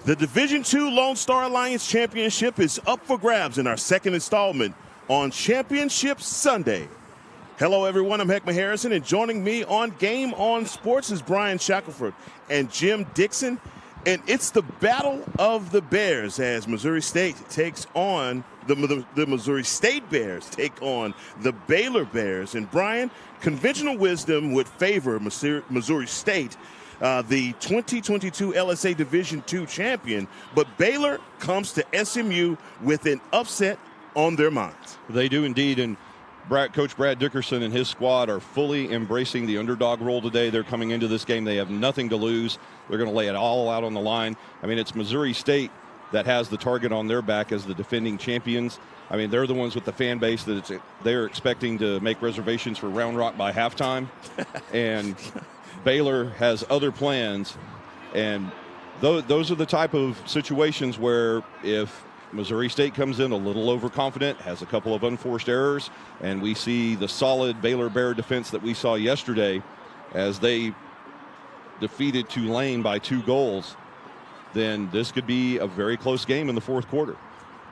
The Division II Lone Star Alliance Championship is up for grabs in our second installment on Championship Sunday. Hello, everyone. I'm Heckma Harrison, and joining me on Game On Sports is Brian Shackelford and Jim Dixon. And it's the battle of the Bears as Missouri State takes on the Missouri State Bears take on the Baylor Bears. And Brian, conventional wisdom would favor Missouri State, the 2022 LSA Division II champion, but Baylor comes to SMU with an upset on their minds. They do indeed, and Coach Brad Dickerson and his squad are fully embracing the underdog role today. They're coming into this game. They have nothing to lose. They're going to lay it all out on the line. I mean, it's Missouri State that has the target on their back as the defending champions. I mean, they're the ones with the fan base that they're expecting to make reservations for Round Rock by halftime. And Baylor has other plans. And those are the type of situations where if Missouri State comes in a little overconfident, has a couple of unforced errors, and we see the solid Baylor Bear defense that we saw yesterday as they defeated Tulane by 2 goals, then this could be a very close game in the fourth quarter.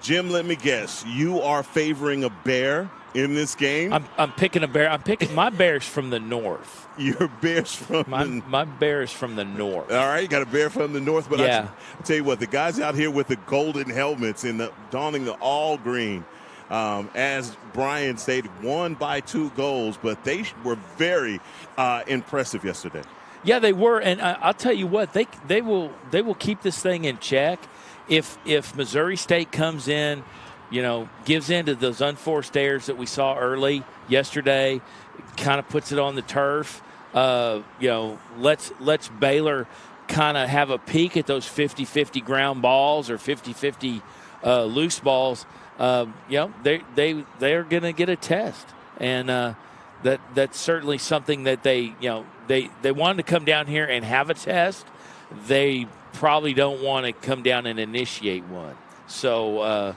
Jim, let me guess. You are favoring a Bear in this game? I'm picking a Bear. I'm picking my Bears from the north. Your Bears from my Bears from the north. All right, you got a Bear from the north. But yeah. I'll tell you what, the guys out here with the golden helmets and donning the all green, as Brian stated, won by 2 goals, but they were very impressive yesterday. Yeah, they were, and I'll tell you what, they will keep this thing in check if Missouri State comes in, gives in to those unforced errors that we saw early yesterday, kind of puts it on the turf. Let's Baylor kind of have a peek at those 50-50 ground balls or 50-50 loose balls. They're going to get a test, and that's certainly something that they wanted to come down here and have a test. They probably don't want to come down and initiate one. So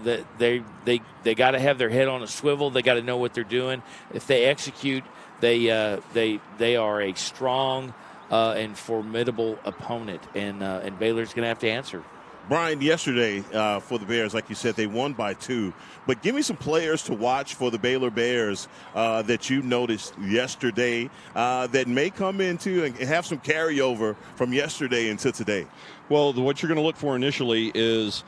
that they got to have their head on a swivel. They got to know what they're doing. If they execute, they are a strong and formidable opponent, and Baylor's going to have to answer. Brian, yesterday for the Bears, like you said, they won by 2. But give me some players to watch for the Baylor Bears that you noticed yesterday that may come into and have some carryover from yesterday into today. Well, what you're going to look for initially is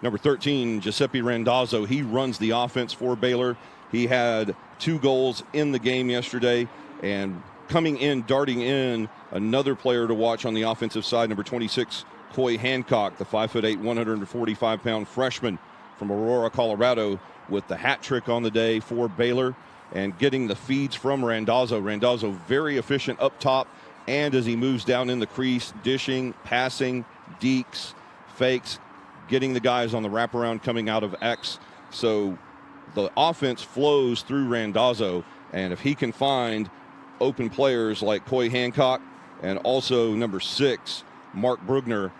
number 13, Giuseppe Randazzo. He runs the offense for Baylor. He had 2 goals in the game yesterday. And coming in, darting in, another player to watch on the offensive side, number 26, Coy Hancock, the 5'8", 145-pound freshman from Aurora, Colorado, with the hat trick on the day for Baylor and getting the feeds from Randazzo. Randazzo very efficient up top, and as he moves down in the crease, dishing, passing, dekes, fakes, getting the guys on the wraparound coming out of X. So the offense flows through Randazzo, and if he can find open players like Coy Hancock and also number 6, Mark Brugner,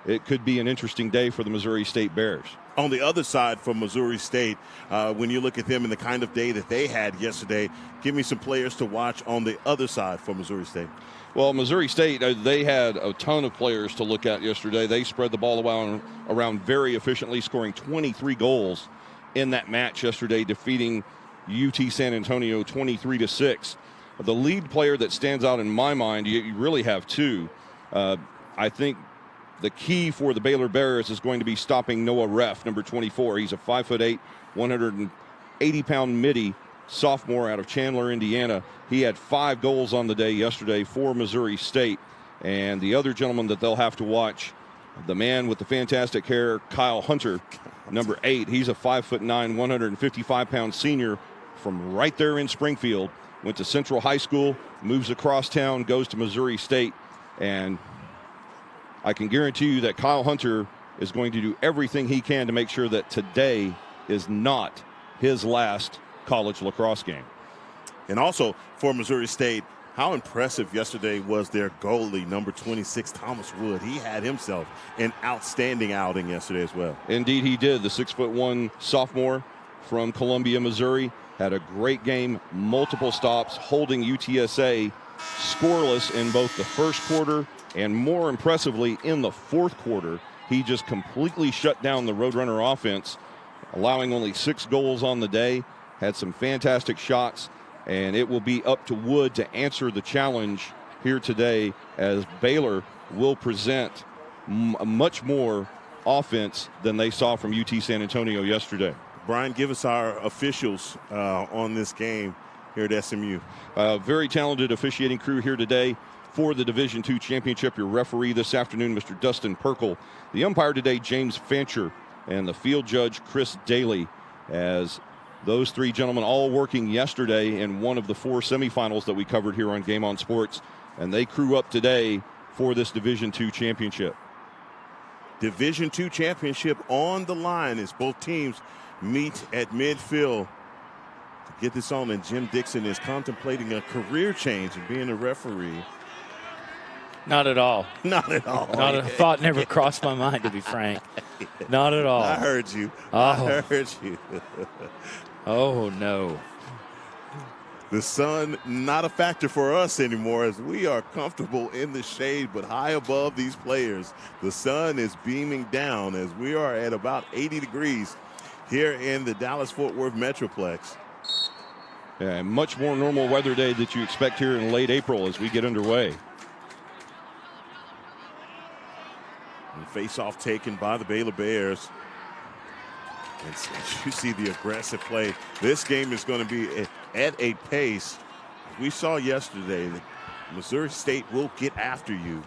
it could be an interesting day for the Missouri State Bears. On the other side for Missouri State, when you look at them and the kind of day that they had yesterday, give me some players to watch on the other side for Missouri State. Well, Missouri State, they had a ton of players to look at yesterday. They spread the ball around very efficiently, scoring 23 goals in that match yesterday, defeating UT San Antonio 23-6. The lead player that stands out in my mind, you really have 2. I think the key for the Baylor Bears is going to be stopping Noah Reff, number 24. He's a 5'8", 180-pound midi sophomore out of Chandler, Indiana. He had 5 goals on the day yesterday for Missouri State. And the other gentleman that they'll have to watch, the man with the fantastic hair, Kyle Hunter, number 8. He's a 5'9", 155-pound senior from right there in Springfield. Went to Central High School, moves across town, goes to Missouri State, and I can guarantee you that Kyle Hunter is going to do everything he can to make sure that today is not his last college lacrosse game. And also for Missouri State, how impressive yesterday was their goalie, number 26, Thomas Wood. He had himself an outstanding outing yesterday as well. Indeed he did. The 6'1" sophomore from Columbia, Missouri, had a great game, multiple stops, holding UTSA scoreless in both the first quarter And more impressively, in the fourth quarter, he just completely shut down the Roadrunner offense, allowing only 6 goals on the day. Had some fantastic shots, and it will be up to Wood to answer the challenge here today, as Baylor will present much more offense than they saw from UT San Antonio yesterday. Brian, give us our officials on this game here at SMU. Very talented officiating crew here today for the Division II Championship. Your referee this afternoon, Mr. Dustin Perkle. The umpire today, James Fancher, and the field judge, Chris Daly, as those 3 gentlemen all working yesterday in one of the 4 semifinals that we covered here on Game On Sports, and they crew up today for this Division II Championship. Division II Championship on the line as both teams meet at midfield to get this on, and Jim Dixon is contemplating a career change and being a referee. Not at all. Not at all. Not a thought never crossed my mind, to be frank. Not at all. I heard you. Oh. I heard you. Oh, no. The sun, not a factor for us anymore, as we are comfortable in the shade, but high above these players. The sun is beaming down as we are at about 80 degrees here in the Dallas-Fort Worth Metroplex. Yeah, much more normal weather day that you expect here in late April as we get underway. And face-off taken by the Baylor Bears. And you see the aggressive play. This game is going to be at a pace. We saw yesterday that Missouri State will get after you.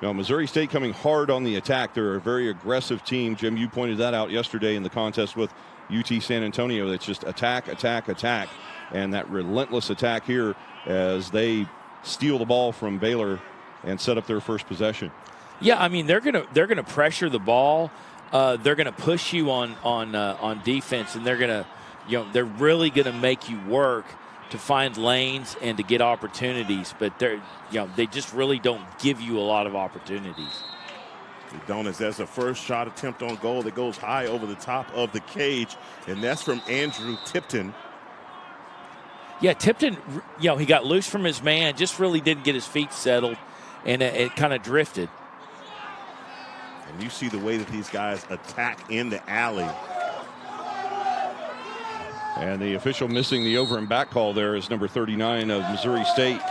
Now, Missouri State coming hard on the attack. They're a very aggressive team. Jim, you pointed that out yesterday in the contest with UT San Antonio. That's just attack, attack, attack. And that relentless attack here as they steal the ball from Baylor and set up their first possession. Yeah, I mean, they're gonna pressure the ball. They're gonna push you on defense, and they're really gonna make you work to find lanes and to get opportunities. But they just really don't give you a lot of opportunities. They don't, as there's a first shot attempt on goal that goes high over the top of the cage, and that's from Andrew Tipton. Yeah, Tipton, he got loose from his man, just really didn't get his feet settled, and it kind of drifted. And you see the way that these guys attack in the alley. And the official missing the over and back call there is number 39 of Missouri State.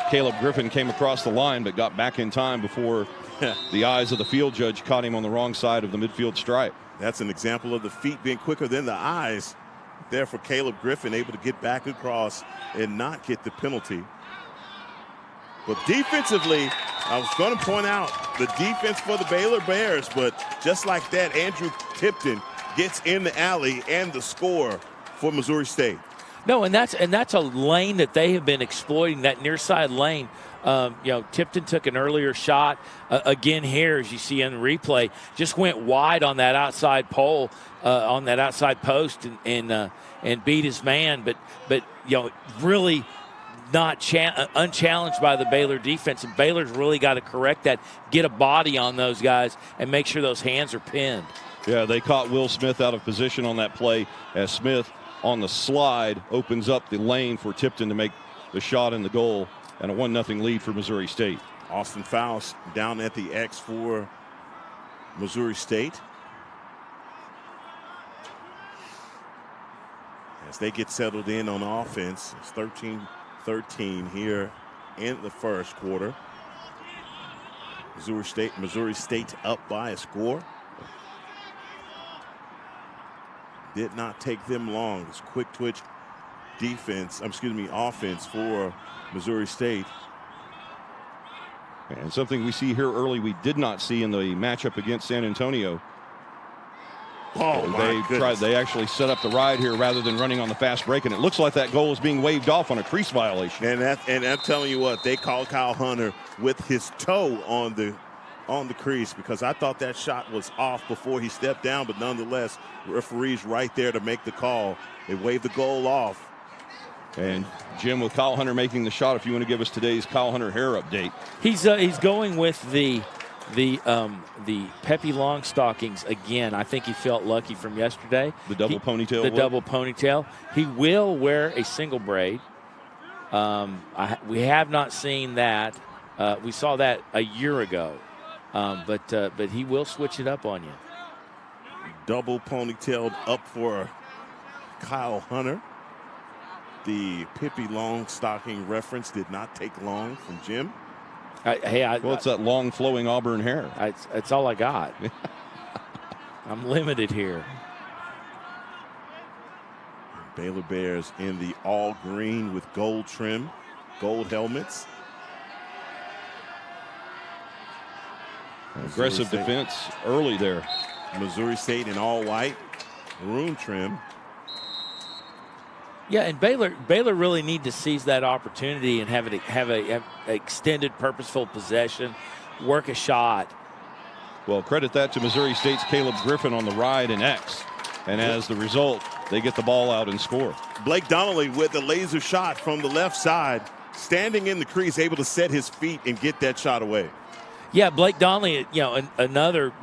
Caleb Griffin came across the line but got back in time before the eyes of the field judge caught him on the wrong side of the midfield stripe. That's an example of the feet being quicker than the eyes there for Caleb Griffin, able to get back across and not get the penalty. But defensively, I was going to point out the defense for the Baylor Bears, but just like that, Andrew Tipton gets in the alley and the score for Missouri State. No, and that's a lane that they have been exploiting, that near side lane. Tipton took an earlier shot again here, as you see in the replay, just went wide on that outside pole, on that outside post, and beat his man. But really not unchallenged by the Baylor defense, and Baylor's really got to correct that, get a body on those guys, and make sure those hands are pinned. Yeah, they caught Will Smith out of position on that play as Smith on the slide opens up the lane for Tipton to make the shot in the goal, and a 1-0 lead for Missouri State. Austin Faust down at the X for Missouri State. As they get settled in on offense, it's 13-13 here in the first quarter. Missouri State up by a score. Did not take them long. It's quick twitch offense for Missouri State. And something we see here early we did not see in the matchup against San Antonio. Oh, my goodness. They actually set up the ride here rather than running on the fast break, and it looks like that goal is being waved off on a crease violation. And I'm telling you what, they called Kyle Hunter with his toe on the crease, because I thought that shot was off before he stepped down, but nonetheless, referees right there to make the call. They waved the goal off. And Jim, with Kyle Hunter making the shot, if you want to give us today's Kyle Hunter hair update. He's going with the Peppy long stockings again. I think he felt lucky from yesterday. The double ponytail. The double ponytail. He will wear a single braid. We have not seen that We saw that a year ago, but he will switch it up on you. Double ponytailed up for Kyle Hunter. The Pippi Longstocking reference did not take long from Jim. Well, it's that long flowing auburn hair. That's all I got. I'm limited here. Baylor Bears in the all green with gold trim, gold helmets. Aggressive defense early there. Missouri State in all white, maroon trim. Yeah, and Baylor really need to seize that opportunity and have a extended, purposeful possession, work a shot. Well, credit that to Missouri State's Caleb Griffin on the ride and X. And as the result, they get the ball out and score. Blake Donnelly with a laser shot from the left side, standing in the crease, able to set his feet and get that shot away. Yeah, Blake Donnelly, another,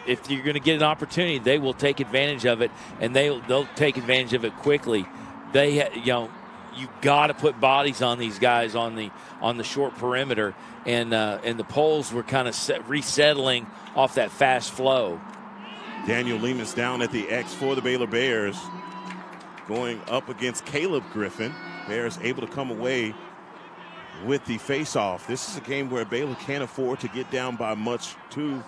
if you're going to get an opportunity, they will take advantage of it, and they'll take advantage of it quickly. You got to put bodies on these guys on the short perimeter, and the poles were kind of resettling off that fast flow. Daniel Lemus down at the X for the Baylor Bears, going up against Caleb Griffin. Bears able to come away with the face-off. This is a game where Baylor can't afford to get down by much to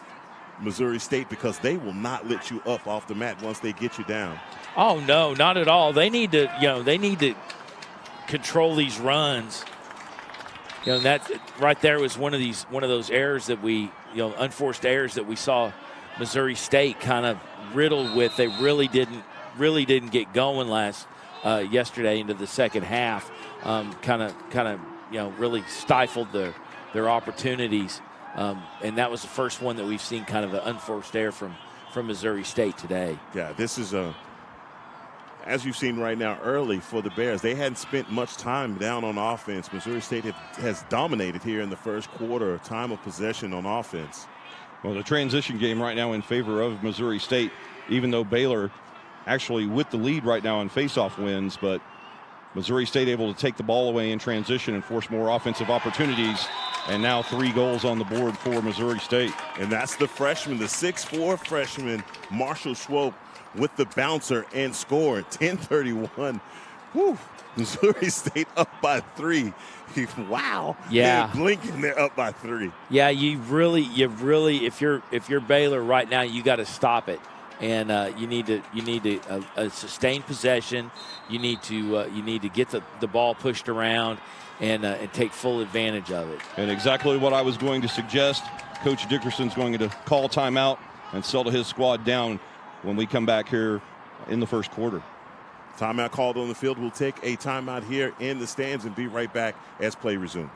Missouri State, because they will not let you up off the mat once they get you down. Oh no, not at all. They need to control these runs. That right there was one of those errors that we, unforced errors that we saw Missouri State kind of riddled with. They really didn't get going yesterday into the second half. Kind of really stifled their opportunities. And that was the first one that we've seen kind of an unforced error from Missouri State today. Yeah, this is as you've seen right now early for the Bears. They hadn't spent much time down on offense. Missouri State has dominated here in the first quarter, time of possession on offense. Well, the transition game right now in favor of Missouri State, even though Baylor actually with the lead right now on faceoff wins, but Missouri State able to take the ball away in transition and force more offensive opportunities. And now 3 goals on the board for Missouri State. And that's the freshman, the 6'4" freshman, Marshall Schwope, with the bouncer and score. 10:31. Whew. Missouri State up by 3. Wow. Yeah. They're blinking, they're up by 3. Yeah, you really, if you're Baylor right now, you got to stop it. And you need to sustain possession. You need to get the ball pushed around and take full advantage of it. And exactly what I was going to suggest. Coach Dickerson's going to call timeout and settle his squad down when we come back here in the first quarter. Timeout called on the field. We'll take a timeout here in the stands and be right back as play resumes.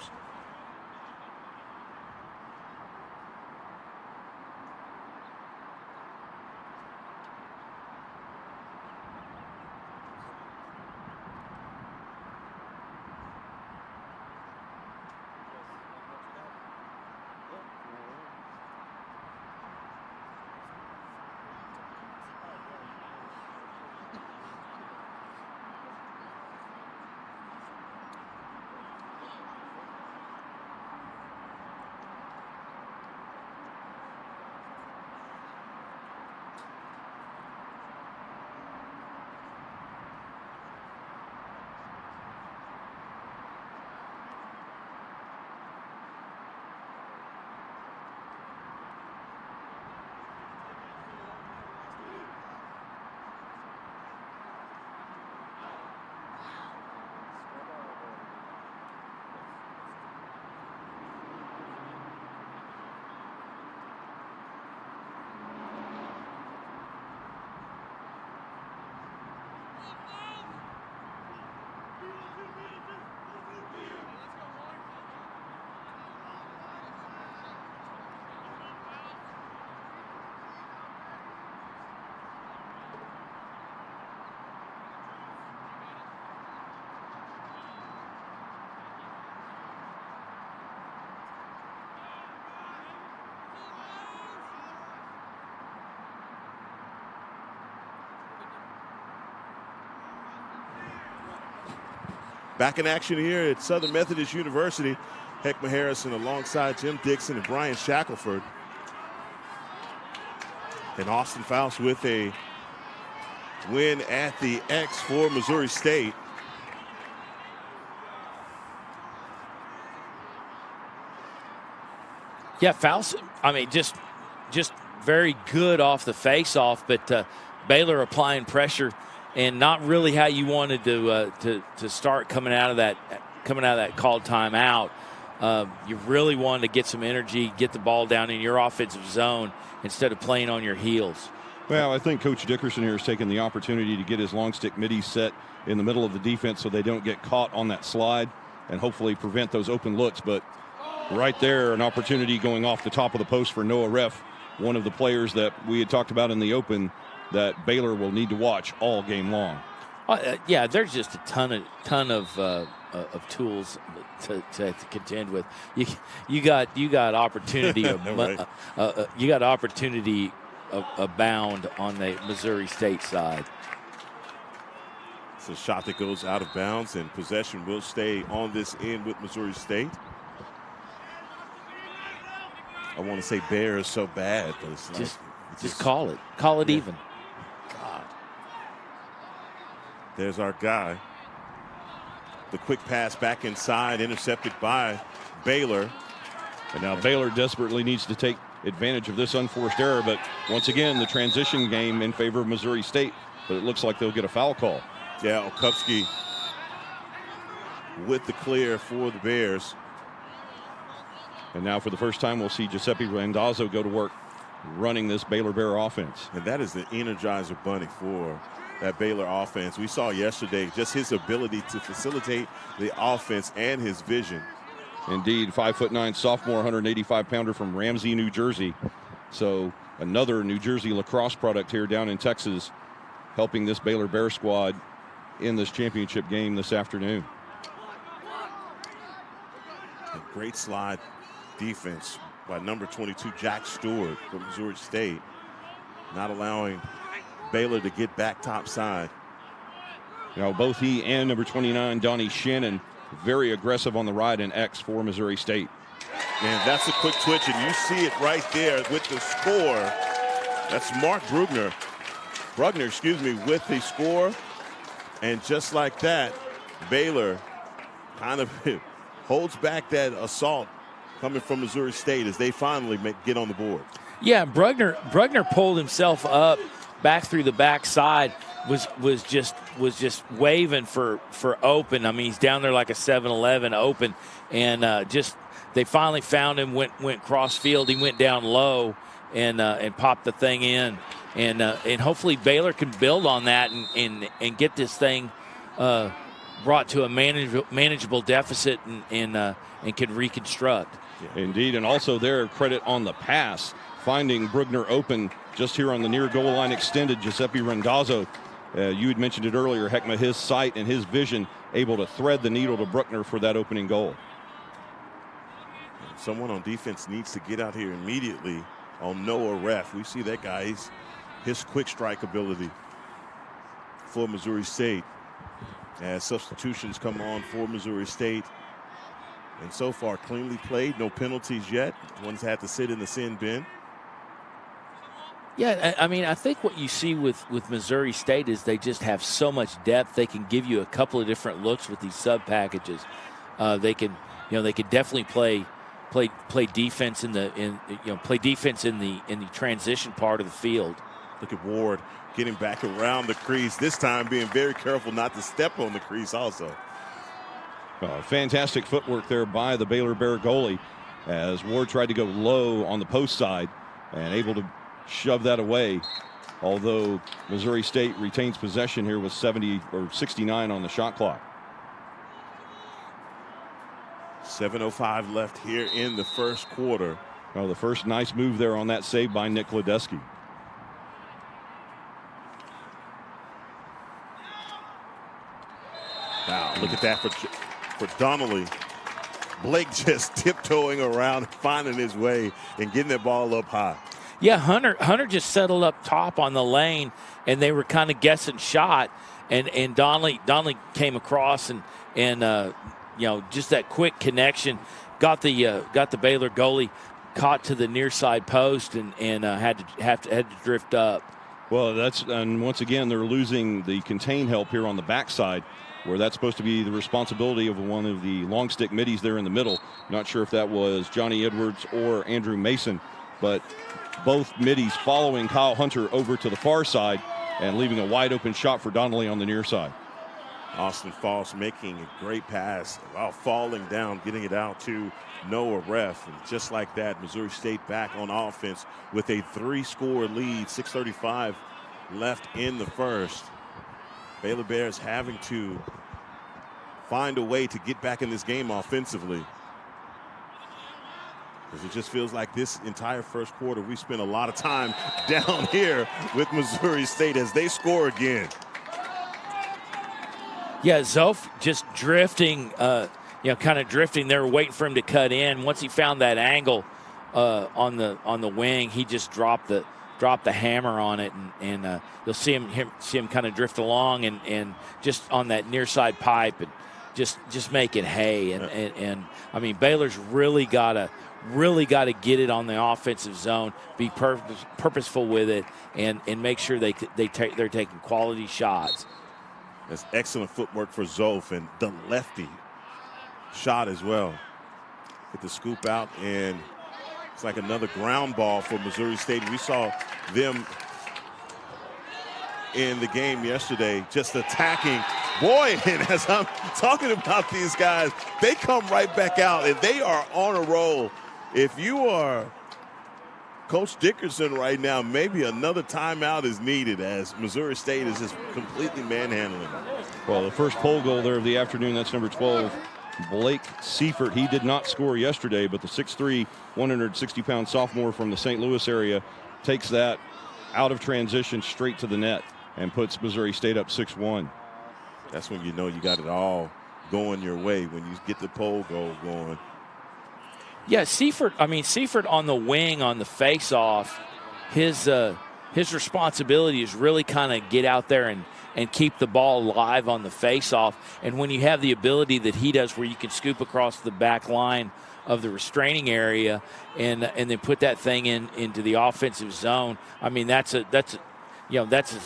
Back in action here at Southern Methodist University. Heckma Harrison alongside Jim Dixon and Brian Shackelford. And Austin Faust with a win at the X for Missouri State. Yeah, Faust, I mean, just very good off the face-off, but Baylor applying pressure and not really how you wanted to start coming out of that called timeout. You really wanted to get some energy, get the ball down in your offensive zone instead of playing on your heels. Well, I think Coach Dickerson here has taken the opportunity to get his long stick middies set in the middle of the defense so they don't get caught on that slide and hopefully prevent those open looks. But right there, an opportunity going off the top of the post for Noah Reff, one of the players that we had talked about in the open that Baylor will need to watch all game long. Yeah, there's just a ton of tools to contend with. You got opportunity Right. you got opportunity abound on the Missouri State side. It's a shot that goes out of bounds, and possession will stay on this end with Missouri State. I want to say Bears so bad, but it's just call it. Call it even. God. There's our guy. The quick pass back inside, intercepted by Baylor. And now Baylor desperately needs to take advantage of this unforced error, but once again, the transition game in favor of Missouri State, but it looks like they'll get a foul call. Yeah, Okupski with the clear for the Bears. And now for the first time, we'll see Giuseppe Randazzo go to work running this Baylor Bear offense. And that is the Energizer Bunny for that Baylor offense. We saw yesterday just his ability to facilitate the offense and his vision. Indeed, 5'9" sophomore, 185-pounder from Ramsey, New Jersey. So another New Jersey lacrosse product here down in Texas, helping this Baylor Bear squad in this championship game this afternoon. A great slide defense by number 22 Jack Stewart from Missouri State, not allowing Baylor to get back top side. Now both he and number 29 Donnie Shannon very aggressive on the ride in X for Missouri State. And that's a quick twitch, and you see it right there with the score. That's Mark Brugner, with the score. And just like that, Baylor kind of holds back that assault coming from Missouri State as they finally get on the board. Yeah, Brugner pulled himself up back through the backside, was just waving for open. I mean, he's down there like a 7-Eleven open, and just they finally found him. Went cross field. He went down low and popped the thing in, and hopefully Baylor can build on that and get this thing brought to a manageable deficit and can reconstruct. Indeed, and also their credit on the pass, finding Brugner open just here on the near goal line extended. Giuseppe Randazzo, you had mentioned it earlier, Heckma, his sight and his vision able to thread the needle to Brugner for that opening goal. Someone on defense needs to get out here immediately on Noah Reff. We see that guy, his quick strike ability for Missouri State as substitutions come on for Missouri State. And so far cleanly played, no penalties yet. One's had to sit in the sin bin. Yeah, I mean, I think what you see with Missouri State is they just have so much depth. They can give you a couple of different looks with these sub packages. They can definitely play defense in the transition part of the field. Look at Ward getting back around the crease, this time being very careful not to step on the crease also. Fantastic footwork there by the Baylor Bear goalie as Ward tried to go low on the post side and able to shove that away. Although Missouri State retains possession here with 69 on the shot clock. 7:05 left here in the first quarter. Well, the first nice move there on that save by Nick Ledeski. Now look at that for Donnelly. Blake just tiptoeing around, finding his way and getting that ball up high. Yeah, Hunter just settled up top on the lane, and they were kind of guessing shot, and Donnelly came across and just that quick connection, got the Baylor goalie caught to the near side post and had to drift up. Well, and once again they're losing the contain help here on the backside, where that's supposed to be the responsibility of one of the long stick middies there in the middle. Not sure if that was Johnny Edwards or Andrew Mason, but both middies following Kyle Hunter over to the far side and leaving a wide open shot for Donnelly on the near side. Austin Foss making a great pass while falling down, getting it out to Noah Ref. And just like that, Missouri State back on offense with a 3-score lead, 6:35 left in the first. Baylor Bears having to find a way to get back in this game offensively. Because it just feels like this entire first quarter, we spent a lot of time down here with Missouri State as they score again. Yeah, Zof just drifting, kind of drifting there, waiting for him to cut in. Once he found that angle on the wing, he just dropped the hammer on it, and you'll see him kind of drift along and just on that near side pipe and just make it hay. And I mean, Baylor's really got to get it on the offensive zone, be purposeful with it, and make sure they're taking quality shots. That's excellent footwork for Zof, and the lefty shot as well. Get the scoop out, and it's like another ground ball for Missouri State. We saw them in the game yesterday just attacking. Boy, and as I'm talking about these guys, they come right back out, and they are on a roll. If you are Coach Dickerson right now, maybe another timeout is needed as Missouri State is just completely manhandling. Well, the first pole goal there of the afternoon, that's number 12, Blake Seifert. He did not score yesterday, but the 6'3", 160-pound sophomore from the St. Louis area takes that out of transition straight to the net and puts Missouri State up 6-1. That's when you know you got it all going your way, when you get the pole goal going. Yeah, Seifert on the wing on the face-off, his responsibility is really kind of get out there and keep the ball live on the face-off. And when you have the ability that he does where you can scoop across the back line of the restraining area and then put that thing into the offensive zone, I mean, that's as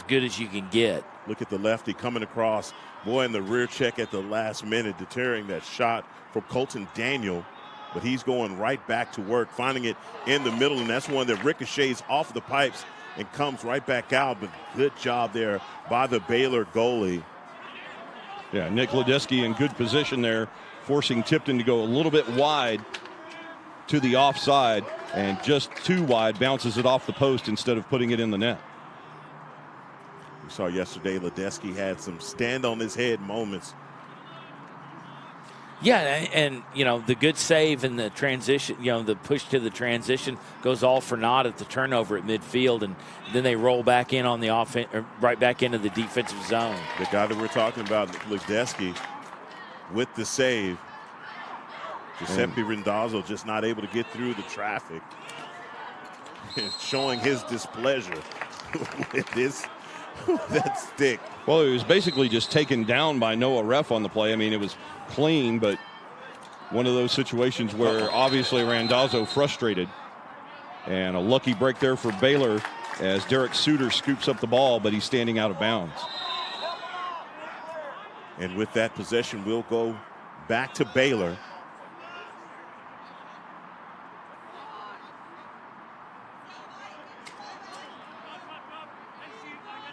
good as you can get. Look at the lefty coming across. Boy, in the rear check at the last minute, deterring that shot from Colton Daniel. But he's going right back to work, finding it in the middle, and that's one that ricochets off the pipes and comes right back out. But good job there by the Baylor goalie. Yeah, Nick Ledeski in good position there, forcing Tipton to go a little bit wide to the offside, and just too wide, bounces it off the post instead of putting it in the net. We saw yesterday Ledeski had some stand-on-his-head moments. Yeah, and the good save and the transition, the push to the transition goes all for naught at the turnover at midfield, and then they roll back in on the offense, or right back into the defensive zone. The guy that we're talking about, Ledeski, with the save. Giuseppe Randazzo just not able to get through the traffic, showing his displeasure with that stick. Well, it was basically just taken down by Noah Ref on the play. I mean, it was clean, but one of those situations where obviously Randazzo frustrated. And a lucky break there for Baylor as Derek Suter scoops up the ball, but he's standing out of bounds. And with that possession, we'll go back to Baylor.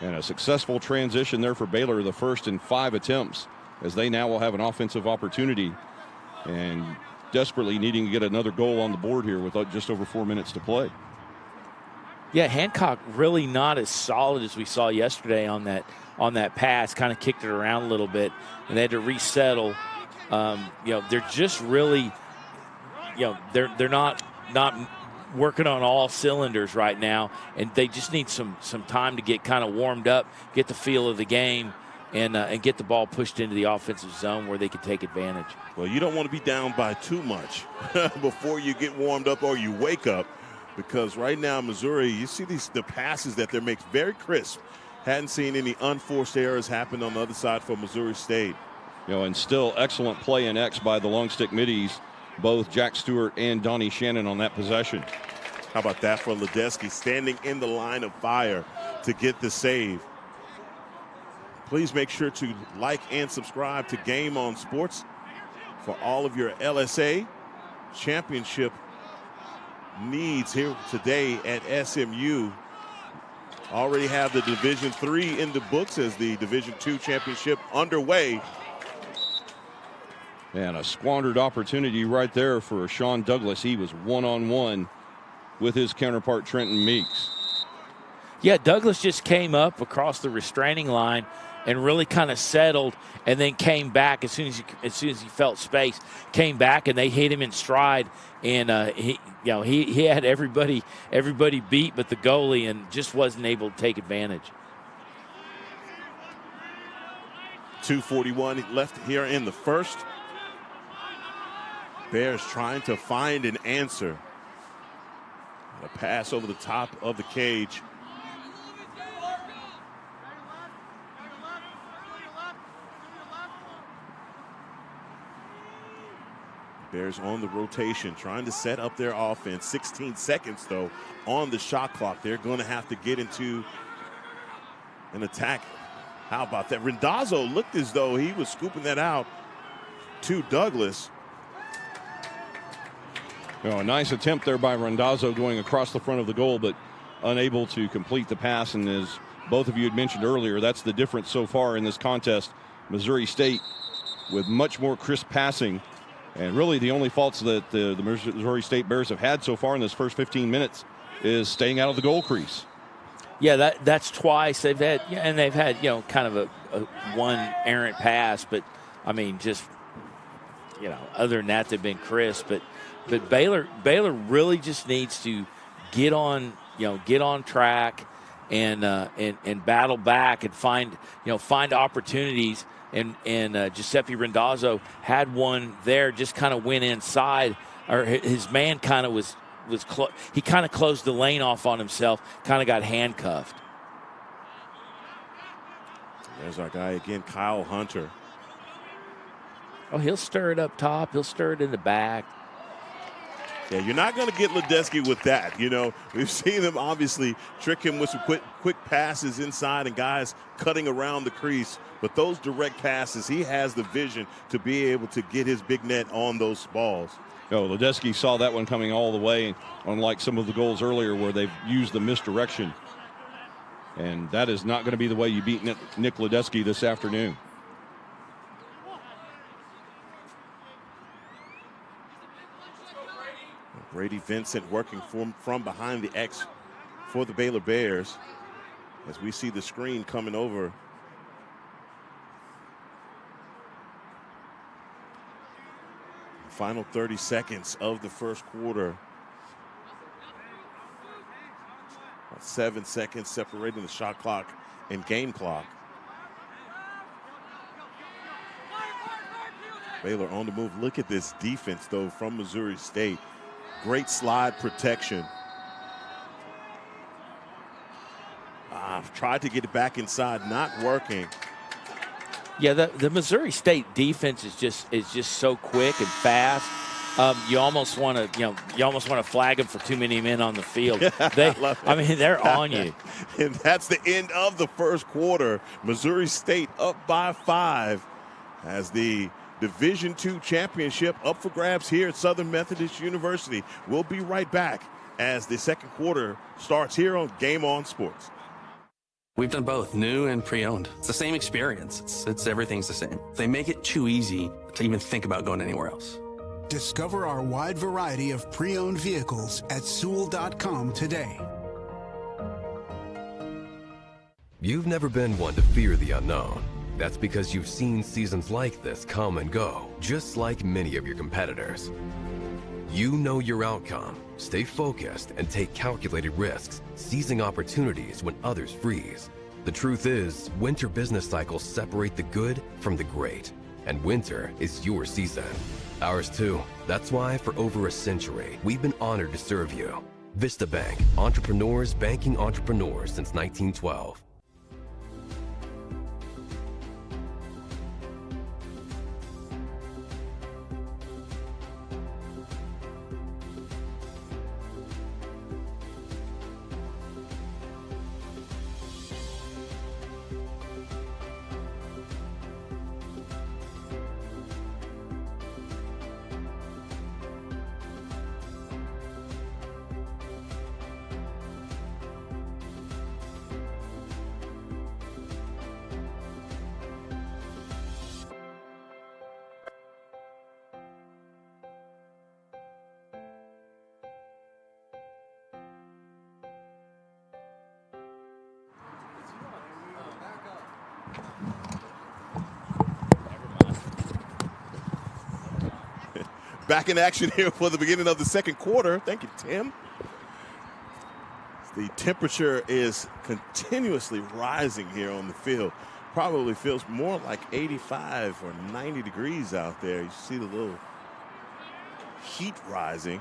And a successful transition there for Baylor, the first in 5 attempts, as they now will have an offensive opportunity and desperately needing to get another goal on the board here with just over 4 minutes to play. Yeah, Hancock really not as solid as we saw yesterday on that pass. Kind of kicked it around a little bit, and they had to resettle. They're just really, they're not working on all cylinders right now, and they just need some time to get kind of warmed up, get the feel of the game, and get the ball pushed into the offensive zone where they can take advantage. Well, you don't want to be down by too much before you get warmed up or you wake up, because right now Missouri, you see the passes that they're making very crisp. Hadn't seen any unforced errors happen on the other side for Missouri State. And still excellent play in X by the long stick middies both Jack Stewart and Donnie Shannon on that possession. How about that for Ledecky, standing in the line of fire to get the save. Please make sure to like and subscribe to Game On Sports for all of your LSA championship needs here today at SMU. Already have the Division III in the books as the Division II championship underway. And a squandered opportunity right there for Sean Douglas. He was one-on-one with his counterpart Trenton Meeks. Yeah, Douglas just came up across the restraining line and really kind of settled, and then came back as soon as he felt space. Came back and they hit him in stride, and he had everybody beat but the goalie, and just wasn't able to take advantage. 2:41 left here in the first. Bears trying to find an answer. A pass over the top of the cage. Bears on the rotation, trying to set up their offense. 16 seconds, though, on the shot clock. They're going to have to get into an attack. How about that? Rendazzo looked as though he was scooping that out to Douglas. A nice attempt there by Rendazzo going across the front of the goal, but unable to complete the pass. And as both of you had mentioned earlier, that's the difference so far in this contest. Missouri State with much more crisp passing. And really the only faults that the Missouri State Bears have had so far in this first 15 minutes is staying out of the goal crease. Yeah, that's twice they've had, and they've had, kind of a one errant pass, but I mean, just, other than that, they've been crisp. But Baylor really just needs to get on track and battle back and find opportunities. And Giuseppe Rendazzo had one there, just kind of went inside, or his man kind of was he kind of closed the lane off on himself, kind of got handcuffed. There's our guy again, Kyle Hunter. Oh, he'll stir it up top. He'll stir it in the back. Yeah, you're not going to get Ledecky with that. We've seen them obviously trick him with some quick passes inside and guys cutting around the crease. But those direct passes, he has the vision to be able to get his big net on those balls. Ledecky saw that one coming all the way, unlike some of the goals earlier where they've used the misdirection. And that is not going to be the way you beat Nick Ledecky this afternoon. Brady Vincent working from behind the X for the Baylor Bears as we see the screen coming over. Final 30 seconds of the first quarter. 7 seconds separating the shot clock and game clock. Baylor on the move. Look at this defense, though, from Missouri State. Great slide protection. Tried to get it back inside, not working. Yeah, the Missouri State defense is just so quick and fast. You almost want to flag them for too many men on the field. They're on you. And that's the end of the first quarter. Missouri State up by 5 as the Division II championship up for grabs here at Southern Methodist University. We'll be right back as the second quarter starts here on Game On Sports. We've done both new and pre-owned. It's the same experience. It's everything's the same. They make it too easy to even think about going anywhere else. Discover our wide variety of pre-owned vehicles at Sewell.com today. You've never been one to fear the unknown. That's because you've seen seasons like this come and go, just like many of your competitors. You know your outcome, stay focused, and take calculated risks, seizing opportunities when others freeze. The truth is, winter business cycles separate the good from the great, and winter is your season. Ours too. That's why for over a century, we've been honored to serve you. Vista Bank, entrepreneurs banking entrepreneurs since 1912. Back in action here for the beginning of the second quarter. Thank you, Tim. The temperature is continuously rising here on the field. Probably feels more like 85 or 90 degrees out there. You see the little heat rising.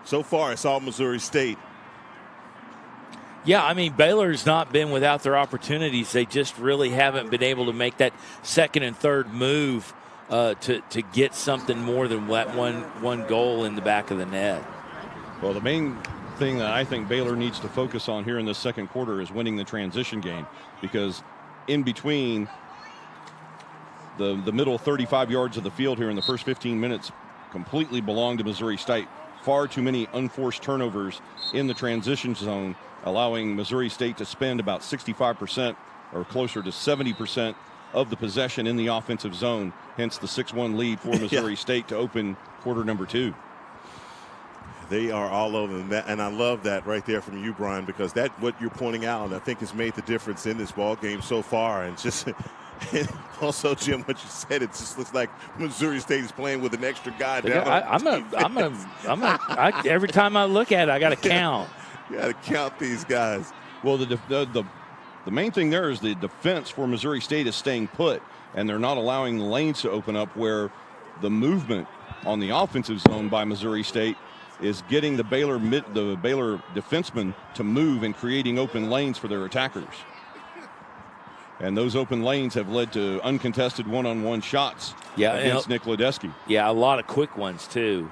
So far, it's all Missouri State. Yeah, I mean, Baylor's not been without their opportunities. They just really haven't been able to make that second and third move to get something more than one goal in the back of the net. Well, the main thing that I think Baylor needs to focus on here in this second quarter is winning the transition game, because in between the middle 35 yards of the field here in the first 15 minutes completely belong to Missouri State. Far too many unforced turnovers in the transition zone, allowing Missouri State to spend about 65% or closer to 70% of the possession in the offensive zone, hence the 6-1 lead for Missouri State to open quarter number 2. They are all over that, and I love that right there from you, Brian, because that what you're pointing out, I think, has made the difference in this ball game so far. And just and also, Jim, what you said, it just looks like Missouri State is playing with an extra guy down. Every time I look at it, I got to count. You got to count these guys. Well, the main thing there is the defense for Missouri State is staying put, and they're not allowing the lanes to open up, where the on the offensive zone by Missouri State is getting the Baylor defensemen to move and creating open lanes for their attackers. And those open lanes have led to uncontested one-on-one shots against Nick Ledeski. Yeah, a lot of quick ones, too.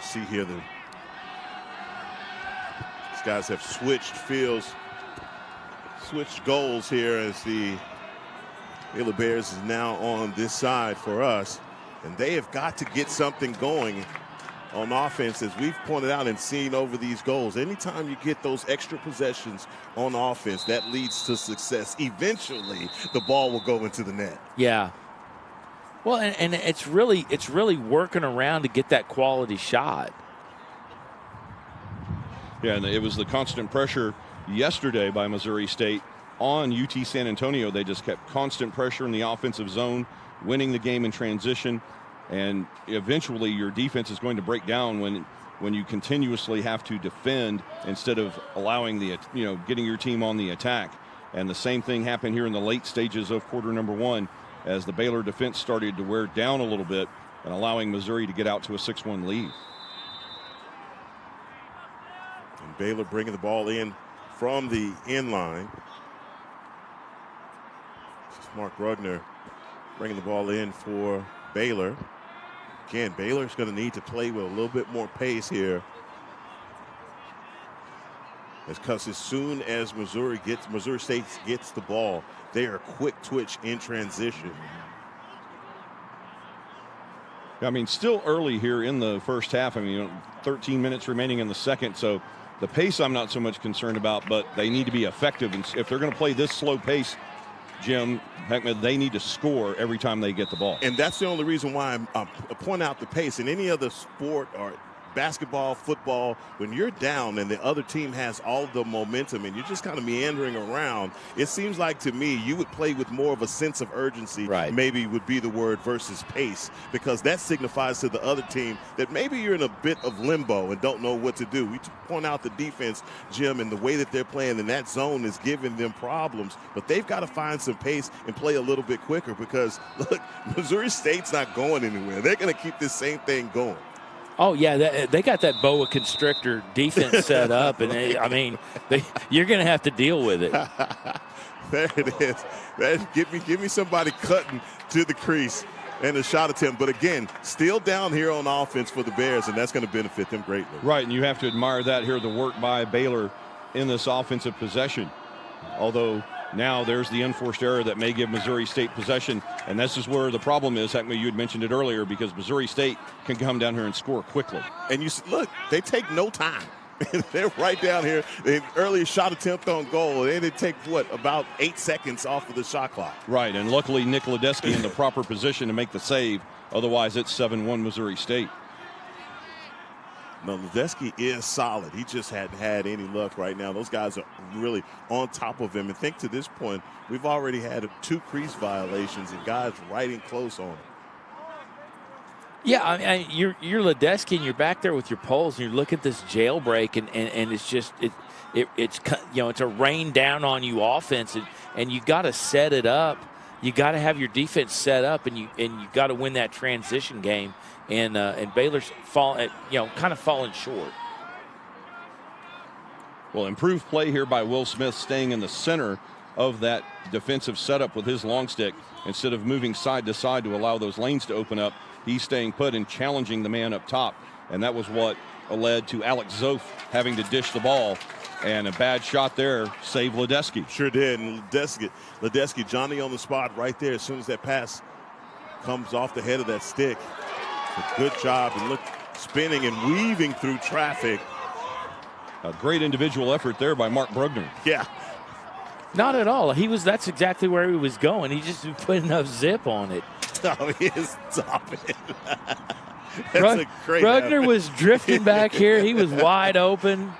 See here, these guys have switched goals here as the Baylor Bears is now on this side for us, and they have got to get something going on offense, as we've pointed out and seen over these goals. Anytime you get those extra possessions on offense, that leads to success. Eventually, the ball will go into the net. Yeah. Well, and it's really working around to get that quality shot. Yeah, and it was the constant pressure yesterday by Missouri State on UT San Antonio. They just kept constant pressure in the offensive zone, winning the game in transition. And eventually your defense is going to break down when you continuously have to defend instead of allowing getting your team on the attack. And the same thing happened here in the late stages of quarter number 1, as the Baylor defense started to wear down a little bit and allowing Missouri to get out to a 6-1 lead. And Baylor bringing the ball in from the end line. This is Mark Rudner bringing the ball in for Baylor. Again, Baylor's going to need to play with a little bit more pace here, because as soon as Missouri State gets the ball, they are quick twitch in transition. I mean, still early here in the first half. I mean, 13 minutes remaining in the second, so the pace I'm not so much concerned about, but they need to be effective. And if they're going to play this slow pace, Jim, they need to score every time they get the ball. And that's the only reason why I point out the pace. In any other sport or basketball, football, when you're down and the other team has all the momentum and you're just kind of meandering around, it seems like to me you would play with more of a sense of urgency, maybe would be the word, versus pace, because that signifies to the other team that maybe you're in a bit of limbo and don't know what to do. We point out the defense, Jim, and the way that they're playing in that zone is giving them problems, but they've got to find some pace and play a little bit quicker, because, look, Missouri State's not going anywhere. They're going to keep this same thing going. Oh, yeah, they got that boa constrictor defense set up, and you're going to have to deal with it. There it is. Give me somebody cutting to the crease and a shot attempt. But again, still down here on offense for the Bears, and that's going to benefit them greatly. Right, and you have to admire that here, the work by Baylor in this offensive possession. Although now there's the unforced error that may give Missouri State possession, and this is where the problem is. Heckma, you had mentioned it earlier, because Missouri State can come down here and score quickly. And look, they take no time. They're right down here. The earlier shot attempt on goal. They did take, about 8 seconds off of the shot clock. Right, and luckily Nick Ledeski in the proper position to make the save. Otherwise, it's 7-1 Missouri State. No, Ledeski is solid. He just hadn't had any luck right now. Those guys are really on top of him. And think to this point, we've already had 2 crease violations and guys right in close on him. Yeah, I mean, you're Ledeski and you're back there with your poles and you look at this jailbreak and it's just it's a rain down on you offense and you got to set it up. You got to have your defense set up and you got to win that transition game. And Baylor's kind of falling short. Well, improved play here by Will Smith, staying in the center of that defensive setup with his long stick. Instead of moving side to side to allow those lanes to open up, he's staying put and challenging the man up top. And that was what led to Alex Zof having to dish the ball. And a bad shot there saved Ledeski. Sure did. And Ledeski, Johnny on the spot right there as soon as that pass comes off the head of that stick. A good job and look, spinning and weaving through traffic. A great individual effort there by Mark Brugner. Yeah. Not at all. That's exactly where he was going. He just put enough zip on it. Oh, he is stopping. That's a great Brugner effort. was drifting back here. He was wide open.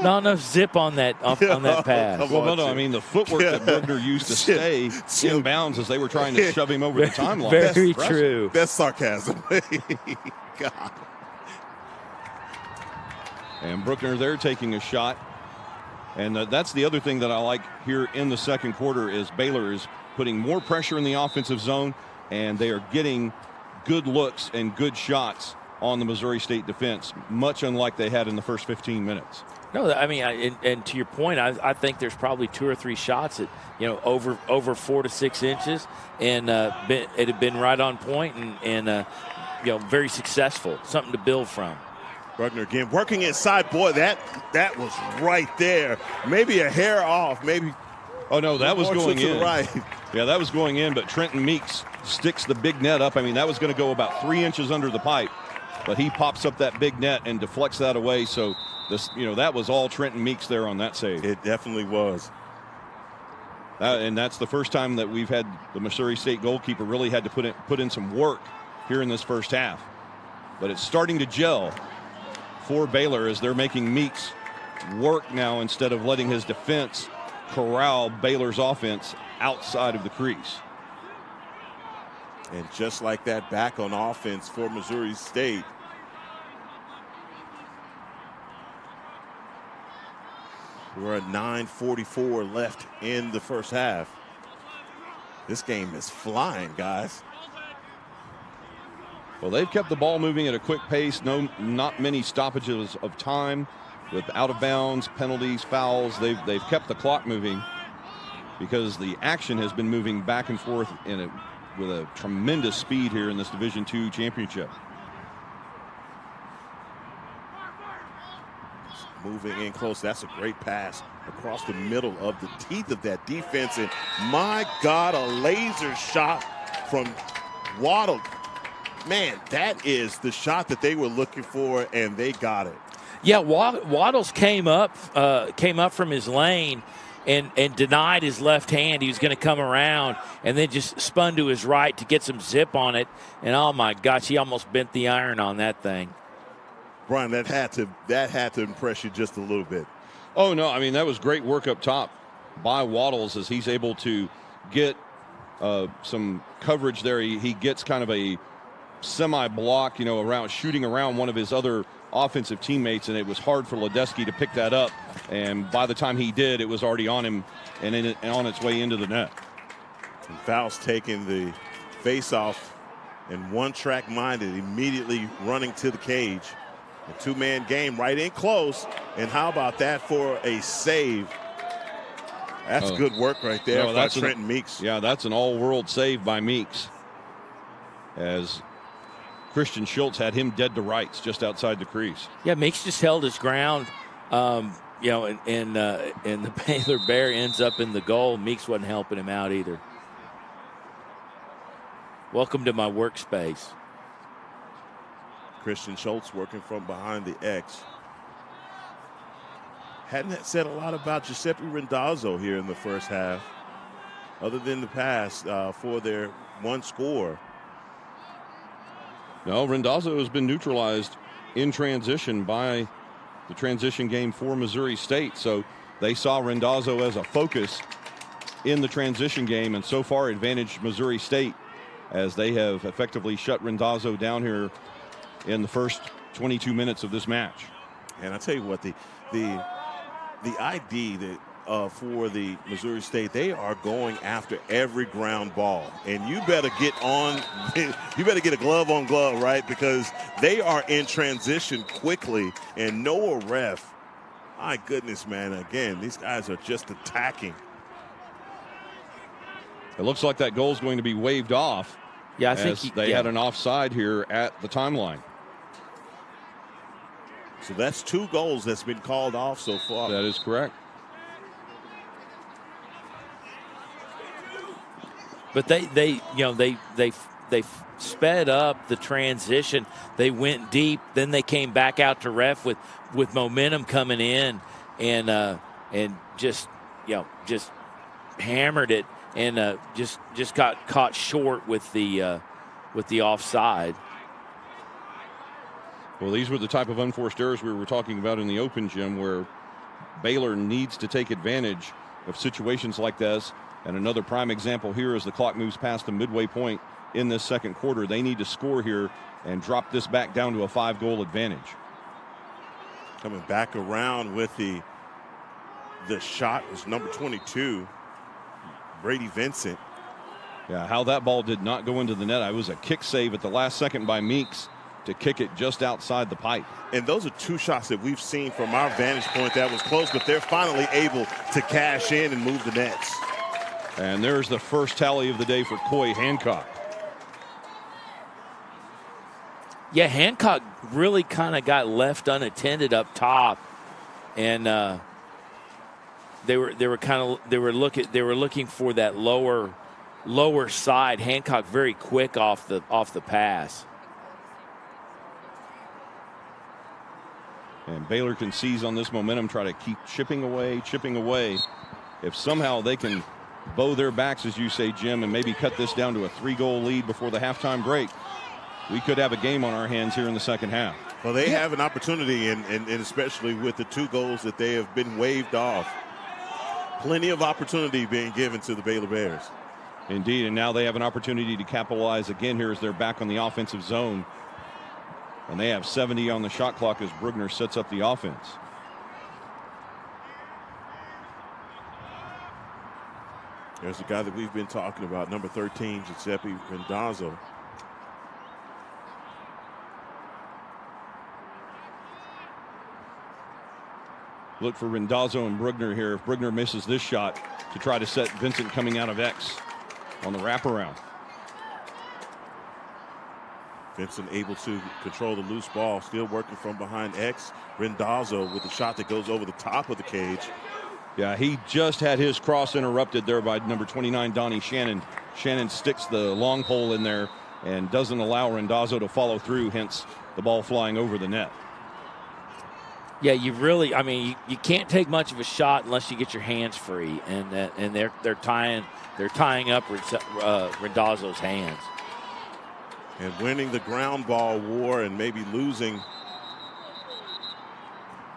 Not enough zip on that pass. Well, no, I mean the footwork that Brugner used to stay in bounds as they were trying to shove him over the timeline. Very true. That's sarcasm. God. And Bruckner there taking a shot. And that's the other thing that I like here in the second quarter is Baylor is putting more pressure in the offensive zone, and they are getting good looks and good shots on the Missouri State defense, much unlike they had in the first 15 minutes. No, I mean, and to your point, I think there's probably 2 or 3 shots at over 4 to 6 inches, and it had been right on point and very successful, something to build from. Brugner again working inside. Boy, that was right there. Maybe a hair off. Maybe. Oh no, that was going to in. The right. Yeah, that was going in. But Trenton Meeks sticks the big net up. I mean, that was going to go about 3 inches under the pipe, but he pops up that big net and deflects that away. So this, that was all Trenton Meeks there on that save. It definitely was. And that's the first time that we've had the Missouri State goalkeeper really had to put in some work here in this first half. But it's starting to gel for Baylor as they're making Meeks work now instead of letting his defense corral Baylor's offense outside of the crease. And just like that, back on offense for Missouri State. We're at 9:44 left in the first half. This game is flying, guys. Well, they've kept the ball moving at a quick pace. Not many stoppages of time with out of bounds, penalties, fouls. They've kept the clock moving because the action has been moving back and forth with a tremendous speed here in this Division II championship. Moving in close. That's a great pass across the middle of the teeth of that defense. And my God, a laser shot from Waddle. Man, that is the shot that they were looking for, and they got it. Yeah, Waddles came up from his lane and denied his left hand. He was going to come around and then just spun to his right to get some zip on it. And oh my gosh, he almost bent the iron on that thing. Brian, that had to impress you just a little bit. Oh no, I mean that was great work up top by Waddles as he's able to get some coverage there. He gets kind of a semi-block, around shooting around one of his other offensive teammates, and it was hard for Ledeski to pick that up. And by the time he did, it was already on him and on its way into the net. And Fouls taking the face-off and one-track minded, immediately running to the cage. A two-man game right in close. And how about that for a save? That's good work right there by Trenton Meeks. Yeah, that's an all-world save by Meeks, as Christian Schultz had him dead to rights just outside the crease. Yeah, Meeks just held his ground, and the Baylor Bear ends up in the goal. Meeks wasn't helping him out either. Welcome to my workspace. Christian Schultz working from behind the X. Hadn't said a lot about Giuseppe Randazzo here in the first half, other than the pass for their one score. No, Randazzo has been neutralized in transition by the transition game for Missouri State. So they saw Randazzo as a focus in the transition game, and so far advantaged Missouri State as they have effectively shut Randazzo down here in the first 22 minutes of this match. And I tell you what, the ID that for the Missouri State, they are going after every ground ball, and you better get on. You better get a glove on glove, right? Because they are in transition quickly, and Noah Ref, my goodness, man! Again, these guys are just attacking. It looks like that goal is going to be waved off. Yeah, I think they had an offside here at the timeline. So that's 2 goals that's been called off so far. That is correct. But they sped up the transition. They went deep, then they came back out to ref with momentum coming in, and just hammered it, and just got caught short with the offside. Well, these were the type of unforced errors we were talking about in the open, Jim, where Baylor needs to take advantage of situations like this. And another prime example here as the clock moves past the midway point in this second quarter. They need to score here and drop this back down to a 5-goal advantage. Coming back around with the shot was number 22, Brady Vincent. Yeah, how that ball did not go into the net. It was a kick save at the last second by Meeks to kick it just outside the pipe. And those are 2 shots that we've seen from our vantage point that was close, but they're finally able to cash in and move the nets. And there's the first tally of the day for Coy Hancock. Yeah, Hancock really kind of got left unattended up top, and they were looking for that lower side. Hancock very quick off the pass. And Baylor can seize on this momentum, try to keep chipping away. If somehow they can bow their backs, as you say, Jim, and maybe cut this down to a 3-goal lead before the halftime break, we could have a game on our hands here in the second half. Well, they have an opportunity, and especially with the 2 goals that they have been waved off. Plenty of opportunity being given to the Baylor Bears. Indeed, and now they have an opportunity to capitalize again here as they're back on the offensive zone. And they have 70 on the shot clock as Brugner sets up the offense. There's the guy that we've been talking about, number 13, Giuseppe Randazzo. Look for Randazzo and Brugner here. If Brugner misses this shot to try to set Vincent coming out of X on the wraparound. Vincent able to control the loose ball, still working from behind X. Randazzo with a shot that goes over the top of the cage. Yeah, he just had his cross interrupted there by number 29, Donnie Shannon. Shannon sticks the long pole in there and doesn't allow Randazzo to follow through, hence the ball flying over the net. Yeah, you can't take much of a shot unless you get your hands free, and they're tying up Randazzo's hands. And winning the ground ball war and maybe losing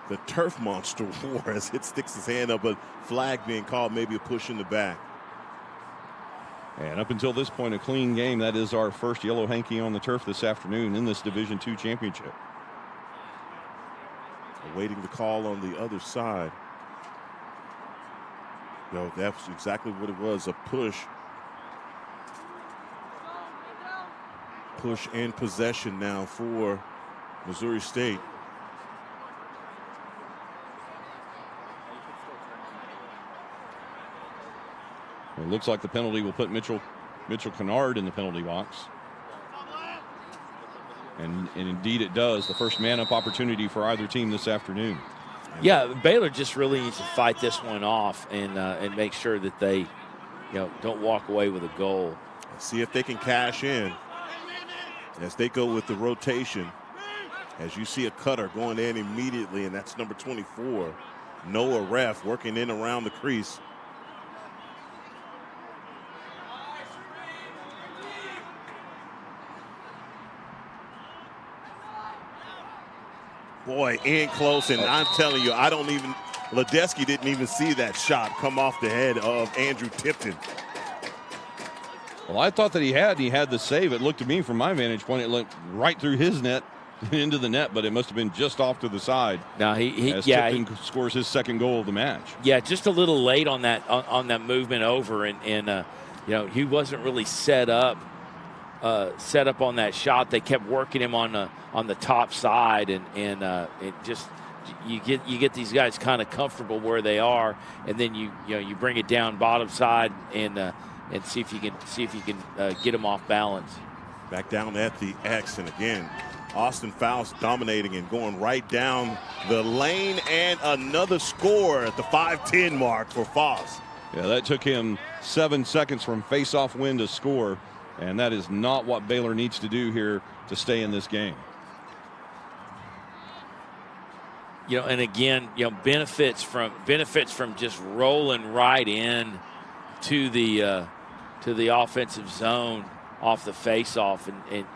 the turf monster war as it sticks his hand up, a flag being called, maybe a push in the back. And up until this point, a clean game. That is our first yellow hanky on the turf this afternoon in this Division II championship. Awaiting the call on the other side. No, that's exactly what it was, a push. Push in possession now for Missouri State. It looks like the penalty will put Mitchell Kennard in the penalty box. And indeed it does. The first man-up opportunity for either team this afternoon. Yeah, Baylor just really needs to fight this one off and make sure that they, don't walk away with a goal. See if they can cash in as they go with the rotation. As you see a cutter going in immediately, and that's number 24, Noah Ref working in around the crease. Boy, in close, and I'm telling you, Ledecky didn't even see that shot come off the head of Andrew Tipton. Well, I thought that he had the save. It looked to me from my vantage point, it went right through his net into the net, but it must have been just off to the side. Now Tipton scores his second goal of the match. Yeah, just a little late on that movement over, and he wasn't really set up on that shot. They kept working him on the top side, and it just you get these guys kind of comfortable where they are, and then you bring it down bottom side and see if you can get them off balance. Back down at the X, and again, Austin Faust dominating and going right down the lane, and another score at the 5:10 mark for Faust. Yeah, that took him 7 seconds from face-off win to score, and that is not what Baylor needs to do here to stay in this game. And again, benefits from just rolling right in to the offensive zone off the face-off, and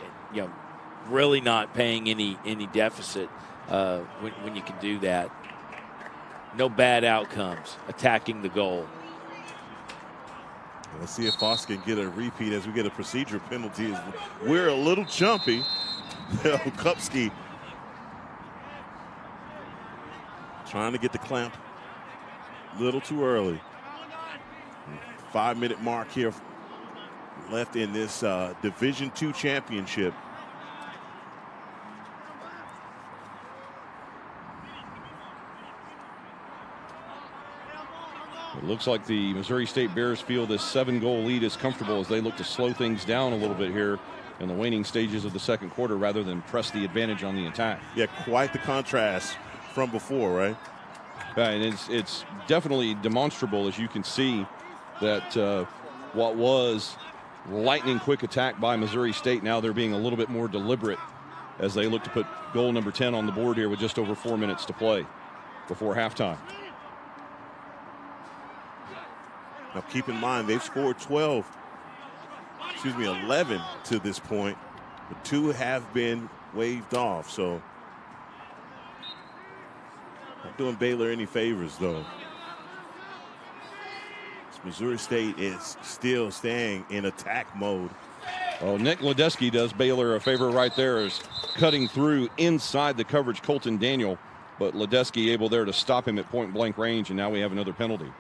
really not paying any deficit when you can do that. No bad outcomes attacking the goal. Let's see if Faust can get a repeat as we get a procedure penalty. We're a little jumpy. Kupski trying to get the clamp a little too early. 5-minute mark here left in this Division II championship. It looks like the Missouri State Bears feel this 7-goal lead is comfortable as they look to slow things down a little bit here in the waning stages of the second quarter rather than press the advantage on the attack. Yeah, quite the contrast from before, right? Yeah, and it's definitely demonstrable, as you can see, that what was lightning quick attack by Missouri State, now they're being a little bit more deliberate as they look to put goal number 10 on the board here with just over 4 minutes to play before halftime. Now keep in mind, they've scored 11 to this point, but 2 have been waved off, so not doing Baylor any favors, though. Missouri State is still staying in attack mode. Oh, Nick Ledecky does Baylor a favor right there, is cutting through inside the coverage, Colton Daniel, but Ledecky able there to stop him at point blank range, and now we have another penalty.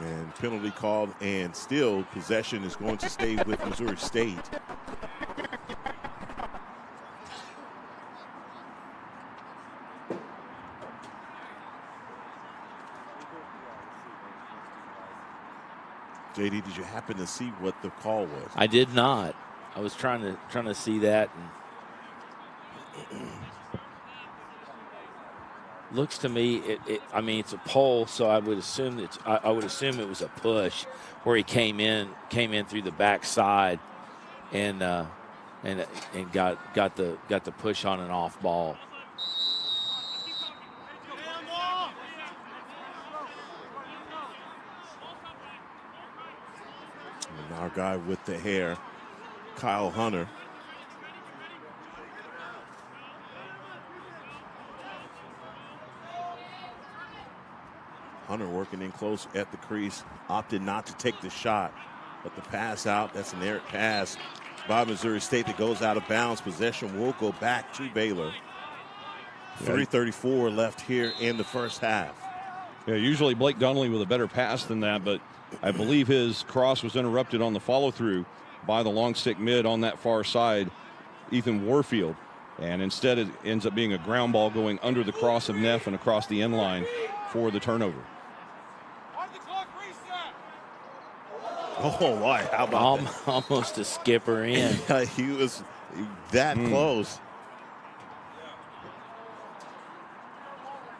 And penalty called, and still possession is going to stay with Missouri State. JD, did you happen to see what the call was? I did not. I was trying to see that, and looks to me, it's a pull, so I would assume it was a push where he came in through the backside and got the push on an off ball. And our guy with the hair, Kyle Hunter. Hunter working in close at the crease, opted not to take the shot, but the pass out, that's an errant pass by Missouri State that goes out of bounds. Possession will go back to Baylor. 3:34 left here in the first half. Yeah, usually Blake Donnelly with a better pass than that, but I believe his cross was interrupted on the follow-through by the long stick mid on that far side, Ethan Warfield. And instead it ends up being a ground ball going under the cross of Neff and across the end line for the turnover. Oh, my, how about that? Almost a skipper in. He was that close.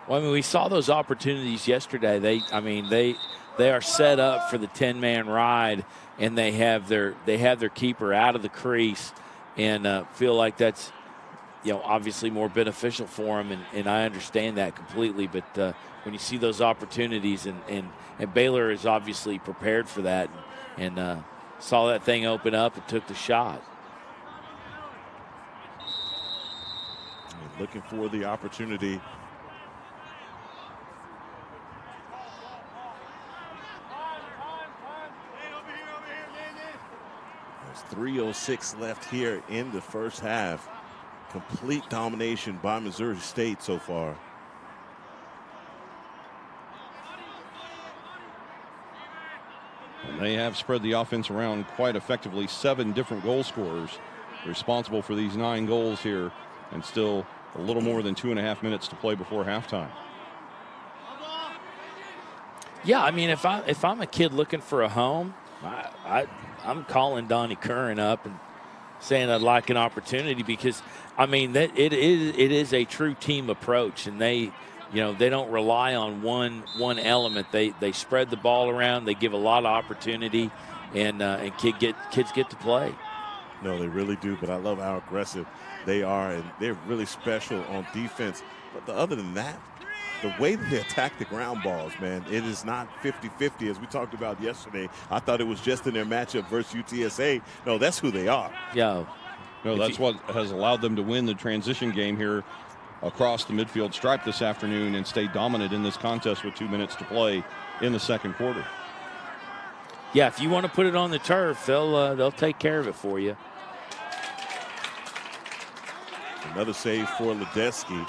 Well, we saw those opportunities yesterday. They they are set up for the 10-man ride, and they have their keeper out of the crease, and feel like that's, you know, obviously more beneficial for them, and I understand that completely. But when you see those opportunities, and Baylor is obviously prepared for that, and saw that thing open up and took the shot. Looking for the opportunity. There's 3:06 left here in the first half. Complete domination by Missouri State so far. And they have spread the offense around quite effectively. 7 different goal scorers responsible for these 9 goals here, and still a little more than 2.5 minutes to play before halftime. Yeah, I mean, if I'm a kid looking for a home, I'm calling Donnie Curran up and saying I'd like an opportunity, because I mean that it is a true team approach, and they don't rely on one element. They spread the ball around. They give a lot of opportunity, and kids get to play. No, they really do. But I love how aggressive they are, and they're really special on defense. But other than that, the way that they attack the ground balls, man, it is not 50-50 as we talked about yesterday. I thought it was just in their matchup versus UTSA. No, that's who they are. Yeah. No, that's what has allowed them to win the transition game here across the midfield stripe this afternoon and stay dominant in this contest with 2 minutes to play in the second quarter. Yeah, if you want to put it on the turf, they'll take care of it for you. Another save for Ledeski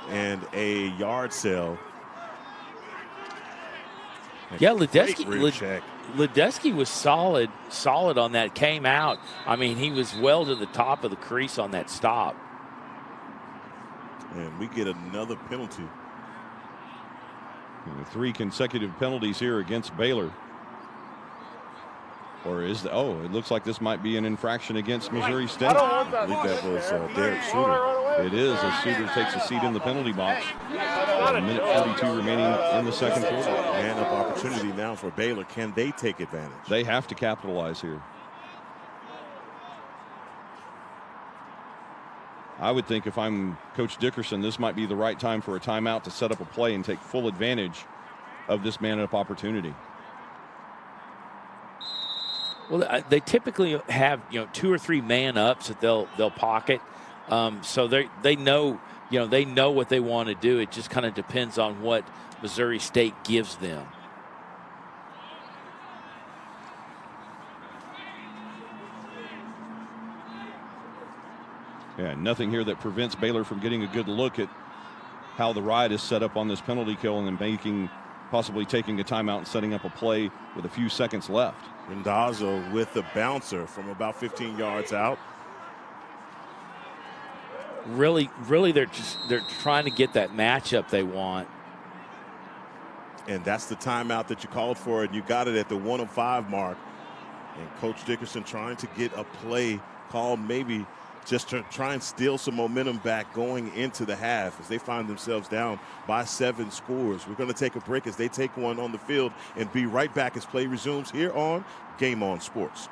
and a yard sale. Yeah, Ledeski was solid on that. Came out. I mean, he was well to the top of the crease on that stop. And we get another penalty. 3 consecutive penalties here against Baylor. Or it looks like this might be an infraction against Missouri State. I believe that was Derek Suter. It is, as Suter takes a seat in the penalty box. 1:42 remaining in the second quarter. Man of opportunity now for Baylor. Can they take advantage? They have to capitalize here. I would think if I'm Coach Dickerson, this might be the right time for a timeout to set up a play and take full advantage of this man-up opportunity. Well, they typically have 2 or 3 man-ups that they'll pocket, so they know what they want to do. It just kind of depends on what Missouri State gives them. Yeah, nothing here that prevents Baylor from getting a good look at how the ride is set up on this penalty kill, and then possibly taking a timeout and setting up a play with a few seconds left. Randazzo with the bouncer from about 15 yards out. Really, they're trying to get that matchup they want. And that's the timeout that you called for, and you got it at the 1:05 mark. And Coach Dickerson trying to get a play called, maybe just to try and steal some momentum back going into the half as they find themselves down by 7 scores. We're going to take a break as they take one on the field and be right back as play resumes here on Game On Sports.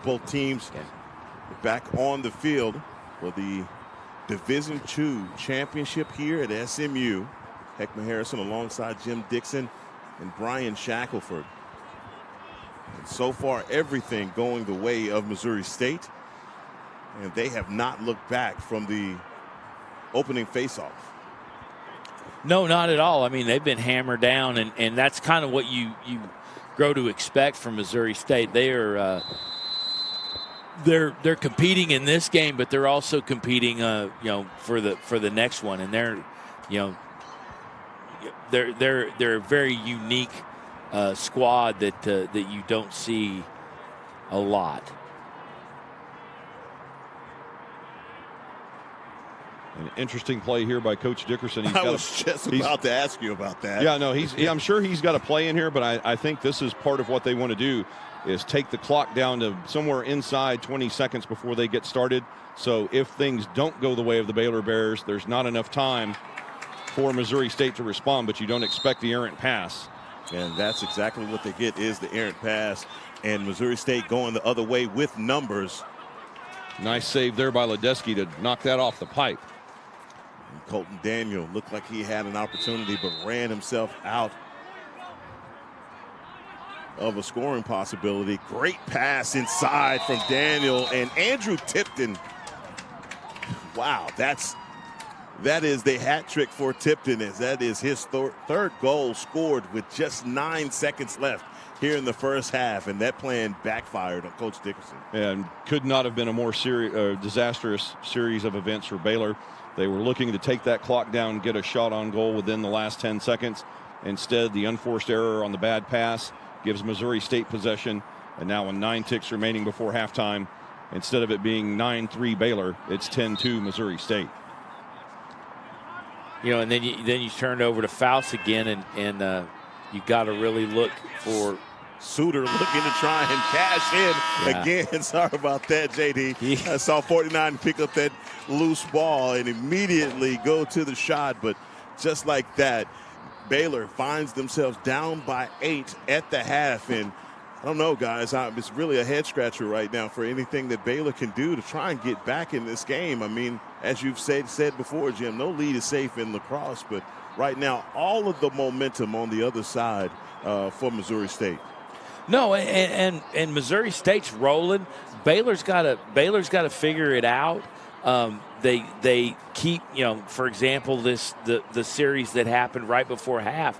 Both teams back on the field for the Division II championship here at SMU. Heckma Harrison alongside Jim Dixon and Brian Shackelford. And so far, everything going the way of Missouri State. And they have not looked back from the opening faceoff. No, not at all. I mean, they've been hammered down, and that's kind of what you grow to expect from Missouri State. They're competing in this game, but they're also competing, for the next one, and they're a very unique squad that you don't see a lot. An interesting play here by Coach Dickerson. I was just about to ask you about that. Yeah, no, I'm sure he's got a play in here, but I think this is part of what they want to do is take the clock down to somewhere inside 20 seconds before they get started. So if things don't go the way of the Baylor Bears, there's not enough time for Missouri State to respond, but you don't expect the errant pass. And that's exactly what they get, is the errant pass. And Missouri State going the other way with numbers. Nice save there by Ledeski to knock that off the pipe. And Colton Daniel looked like he had an opportunity, but ran himself out of a scoring possibility. Great pass inside from Daniel and Andrew Tipton. Wow, that is the hat trick for Tipton, as that is his third goal scored with just 9 seconds left here in the first half, and that plan backfired on Coach Dickerson. And could not have been a more disastrous series of events for Baylor. They were looking to take that clock down, get a shot on goal within the last 10 seconds. Instead, the unforced error on the bad pass gives Missouri State possession, and now with 9 ticks remaining before halftime, instead of it being 9-3 Baylor, it's 10-2 Missouri State. And then you turn over to Faust again, and you got to really look for Suter looking to try and cash in again. Sorry about that, JD. I saw 49 pick up that loose ball and immediately go to the shot, but just like that, Baylor finds themselves down by 8 at the half, and I don't know, guys. It's really a head scratcher right now for anything that Baylor can do to try and get back in this game. I mean, as you've said before, Jim, no lead is safe in lacrosse, but right now all of the momentum on the other side for Missouri State. No, and Missouri State's rolling. Baylor's got to figure it out. They keep, for example, the series that happened right before half.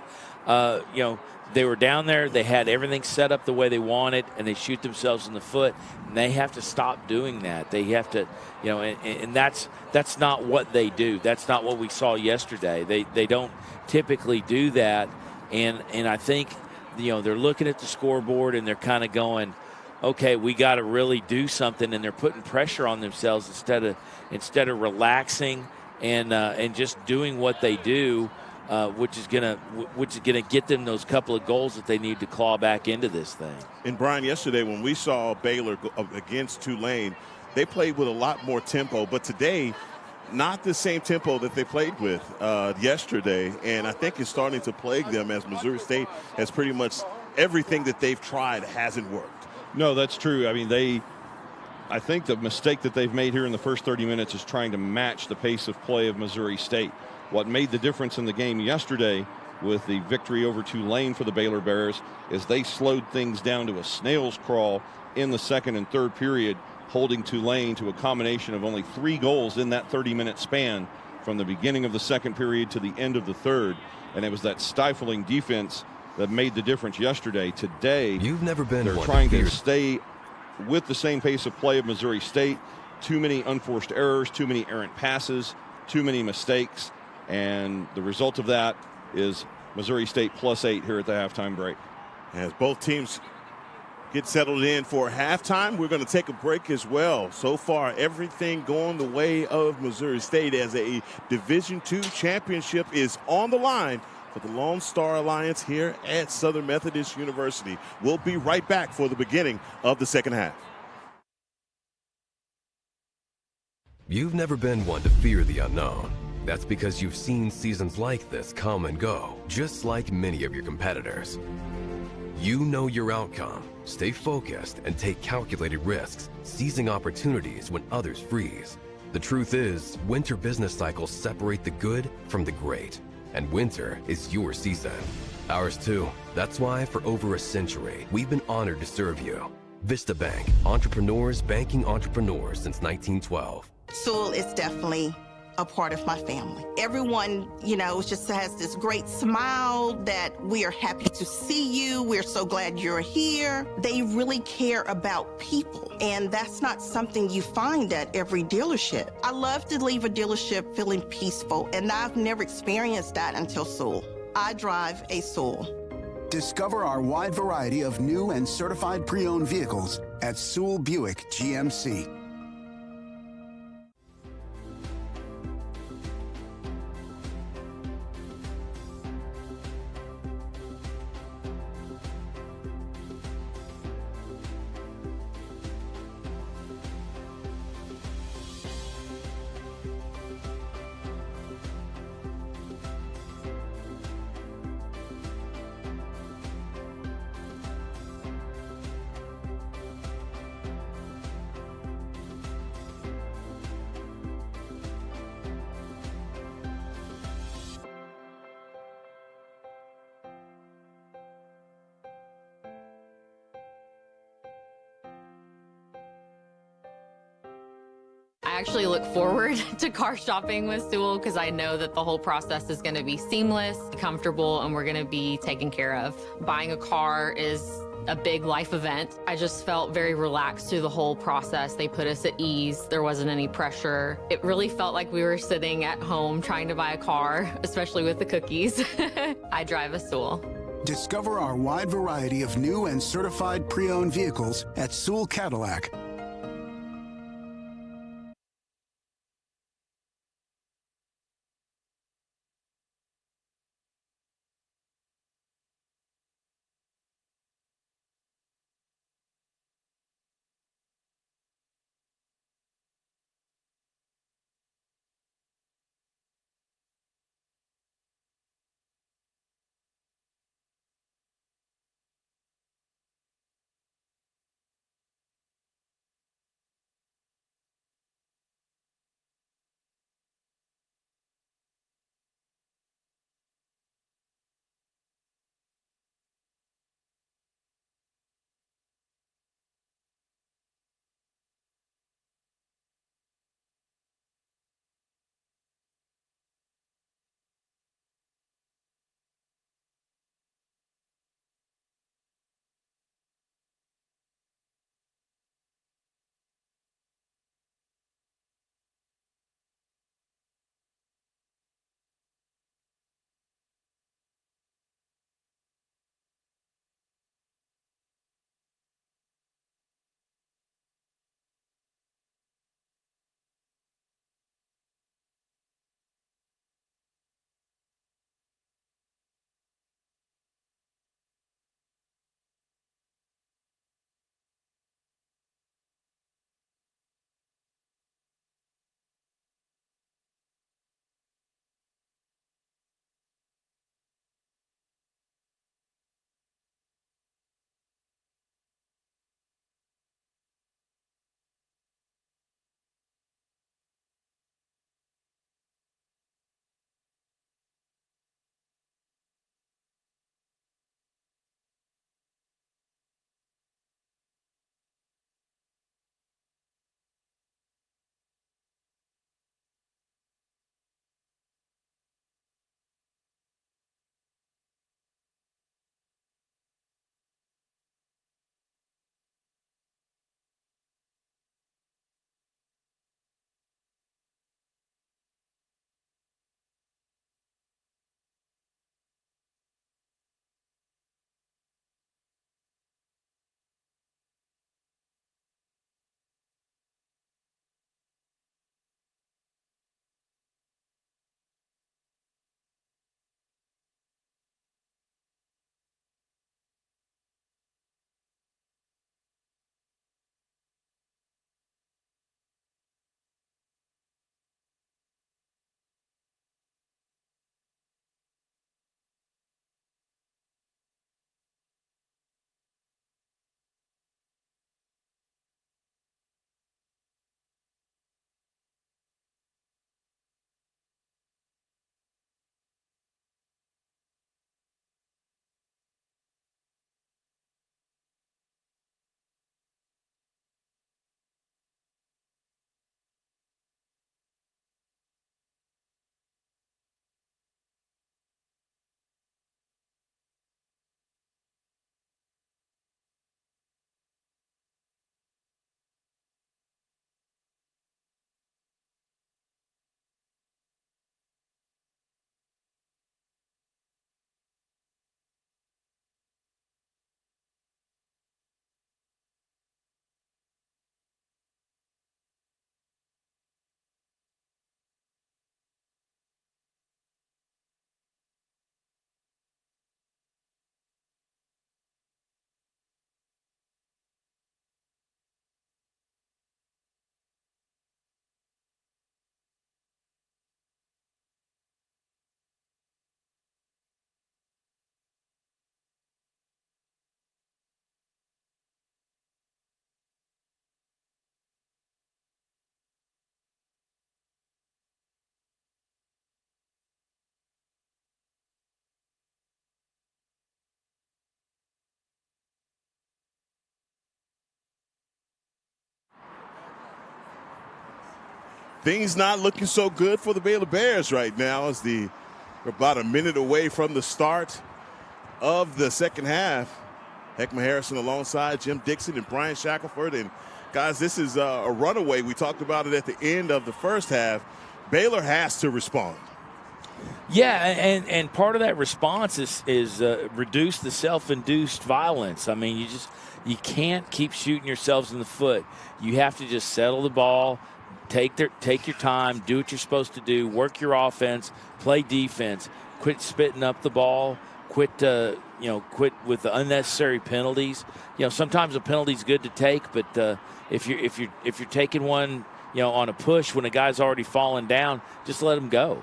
They were down there. They had everything set up the way they wanted, and they shoot themselves in the foot. And they have to stop doing that. They have to, and that's not what they do. That's not what we saw yesterday. They don't typically do that. And I think, they're looking at the scoreboard and they're kind of going, okay, we got to really do something, and they're putting pressure on themselves instead of relaxing and just doing what they do. Which is gonna get them those couple of goals that they need to claw back into this thing. And Brian, yesterday when we saw Baylor against Tulane, they played with a lot more tempo, but today, not the same tempo that they played with yesterday, and I think it's starting to plague them as Missouri State has pretty much everything that they've tried hasn't worked. No, that's true. I mean, I think the mistake that they've made here in the first 30 minutes is trying to match the pace of play of Missouri State. What made the difference in the game yesterday with the victory over Tulane for the Baylor Bears is they slowed things down to a snail's crawl in the second and third period, holding Tulane to a combination of only 3 goals in that 30-minute span from the beginning of the second period to the end of the third. And it was that stifling defense that made the difference yesterday. Today, they're trying to stay with the same pace of play of Missouri State. Too many unforced errors, too many errant passes, too many mistakes. And the result of that is Missouri State +8 here at the halftime break. As both teams get settled in for halftime, we're going to take a break as well. So far, everything going the way of Missouri State as a Division II championship is on the line for the Lone Star Alliance here at Southern Methodist University. We'll be right back for the beginning of the second half. You've never been one to fear the unknown. That's because you've seen seasons like this come and go, just like many of your competitors. You know your outcome. Stay focused and take calculated risks, seizing opportunities when others freeze. The truth is, winter business cycles separate the good from the great, and winter is your season. Ours too. That's why for over a century, we've been honored to serve you. Vista Bank, entrepreneurs banking entrepreneurs since 1912. Sewell is definitely a part of my family. Everyone, just has this great smile that we are happy to see you. We're so glad you're here. They really care about people, and that's not something you find at every dealership. I love to leave a dealership feeling peaceful, and I've never experienced that until Sewell. I drive a Sewell. Discover our wide variety of new and certified pre-owned vehicles at Sewell Buick GMC. I actually look forward to car shopping with Sewell because I know that the whole process is going to be seamless, comfortable, and we're going to be taken care of. Buying a car is a big life event. I just felt very relaxed through the whole process. They put us at ease. There wasn't any pressure. It really felt like we were sitting at home trying to buy a car, especially with the cookies. I drive a Sewell. Discover our wide variety of new and certified pre-owned vehicles at Sewell Cadillac. things not looking so good for the Baylor Bears right now as we're about a minute away from the start of the second half. Heckma Harrison alongside Jim Dixon and Brian Shackelford. And guys, this is a runaway. We talked about it at the end of the first half. Baylor has to respond. Yeah, and part of that response is reduce the self-induced violence. I mean, you can't keep shooting yourselves in the foot. You have to just settle the ball, take your time, do what you're supposed to do, work your offense, play defense, quit spitting up the ball, quit with the unnecessary penalties. Sometimes a penalty's good to take, but if you're taking one, on a push when a guy's already fallen down, just let him go.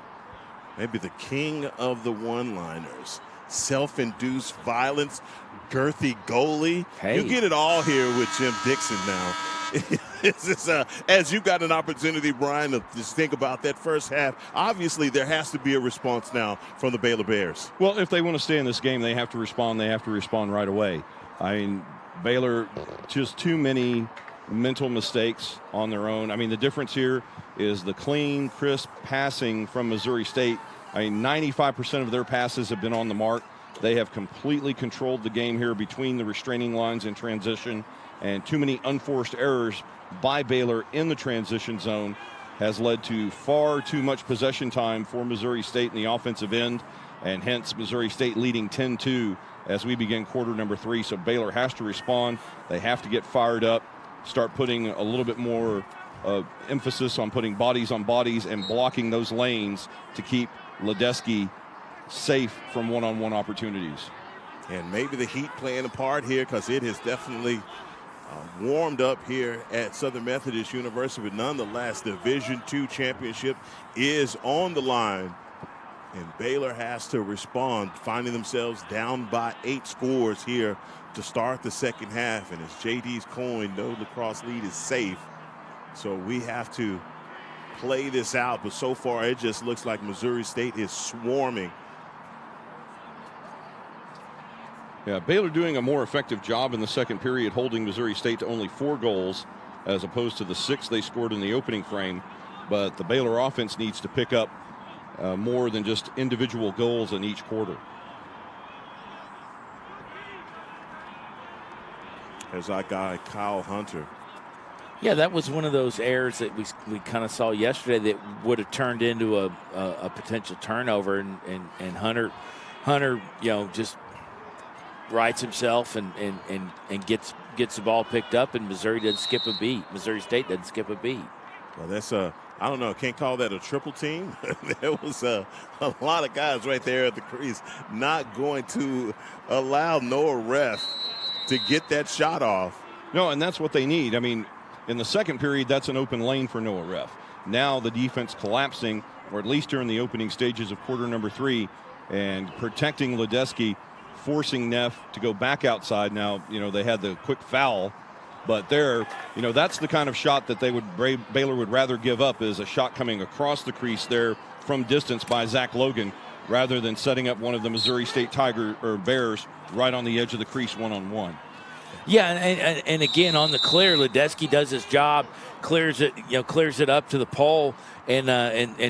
Maybe the king of the one-liners. Self-induced violence, girthy goalie. Hey. You get it all here with Jim Dixon now. As you got an opportunity, Brian, to just think about that first half, obviously there has to be a response now from the Baylor Bears. Well, if they want to stay in this game, they have to respond. They have to respond right away. I mean, Baylor, just too many mental mistakes on their own. I mean, the difference here is the clean, crisp passing from Missouri State. I mean, 95% of their passes have been on the mark. They have completely controlled the game here between the restraining lines in transition, and too many unforced errors by Baylor in the transition zone has led to far too much possession time for Missouri State in the offensive end, and hence Missouri State leading 10-2 as we begin quarter number 3. So Baylor has to respond. They have to get fired up, start putting a little bit more emphasis on putting bodies on bodies and blocking those lanes to keep Ledecky safe from one-on-one opportunities. And maybe the heat playing a part here, because it has definitely warmed up here at Southern Methodist University. But nonetheless, the Division II championship is on the line, and Baylor has to respond, finding themselves down by 8 scores here to start the second half. And as JD's coin, no lacrosse lead is safe. So we have to play this out. But so far, it just looks like Missouri State is swarming. Yeah, Baylor doing a more effective job in the second period, holding Missouri State to only 4 goals as opposed to the 6 they scored in the opening frame. But the Baylor offense needs to pick up more than just individual goals in each quarter. There's our guy, Kyle Hunter. Yeah, that was one of those errors that we kind of saw yesterday that would have turned into a potential turnover, and Hunter, just rights himself and gets the ball picked up, and Missouri doesn't skip a beat. Missouri State doesn't skip a beat. Well, that's I don't know, can't call that a triple team. There was a lot of guys right there at the crease not going to allow Noah Ref to get that shot off. No, and that's what they need. I mean, in the second period, that's an open lane for Noah Ref. Now the defense collapsing, or at least during the opening stages of quarter number 3, and protecting Ledecky, forcing Neff to go back outside. Now, they had the quick foul, but that's the kind of shot that Baylor would rather give up, is a shot coming across the crease there from distance by Zach Logan, rather than setting up one of the Missouri State Bears right on the edge of the crease one-on-one. Yeah, and again on the clear, Ledecky does his job, clears it up to the pole, and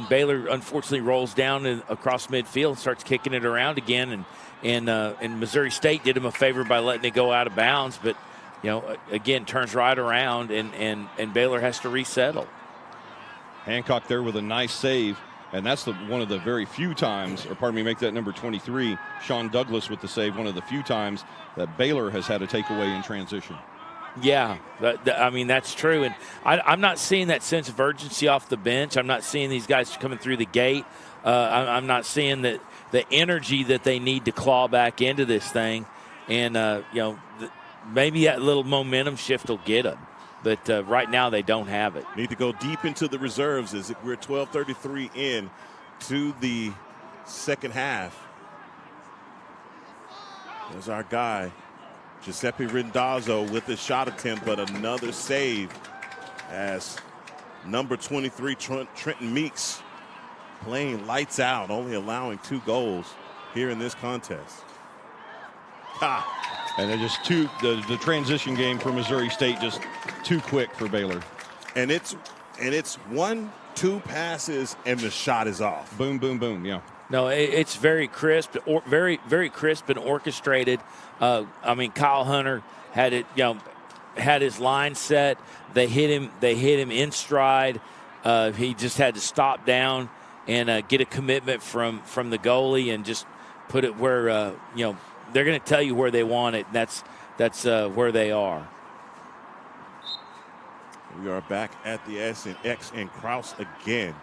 Baylor unfortunately rolls down across midfield, starts kicking it around again, and Missouri State did him a favor by letting it go out of bounds, but again turns right around, and Baylor has to resettle. Hancock there with a nice save. And that's one of the very few times, make that number 23, Sean Douglas with the save, one of the few times that Baylor has had a takeaway in transition. Yeah, that's true. And I'm not seeing that sense of urgency off the bench. I'm not seeing these guys coming through the gate. I'm not seeing the energy that they need to claw back into this thing. And, maybe that little momentum shift will get them. But right now they don't have it. Need to go deep into the reserves as we're 12:33 in to the second half. There's our guy, Giuseppe Rindazzo, with a shot attempt, but another save as number 23, Trenton Meeks, playing lights out, only allowing 2 goals here in this contest. And they're just the transition game for Missouri State just too quick for Baylor. And it's one 2 passes, and the shot is off. Boom, boom, boom. Yeah. No, it's very crisp, or very, very crisp and orchestrated. I mean, Kyle Hunter had it, had his line set. They hit him in stride. He just had to stop down and get a commitment from the goalie and just put it where they're going to tell you where they want it. And that's where they are. We are back at the X, and Krause again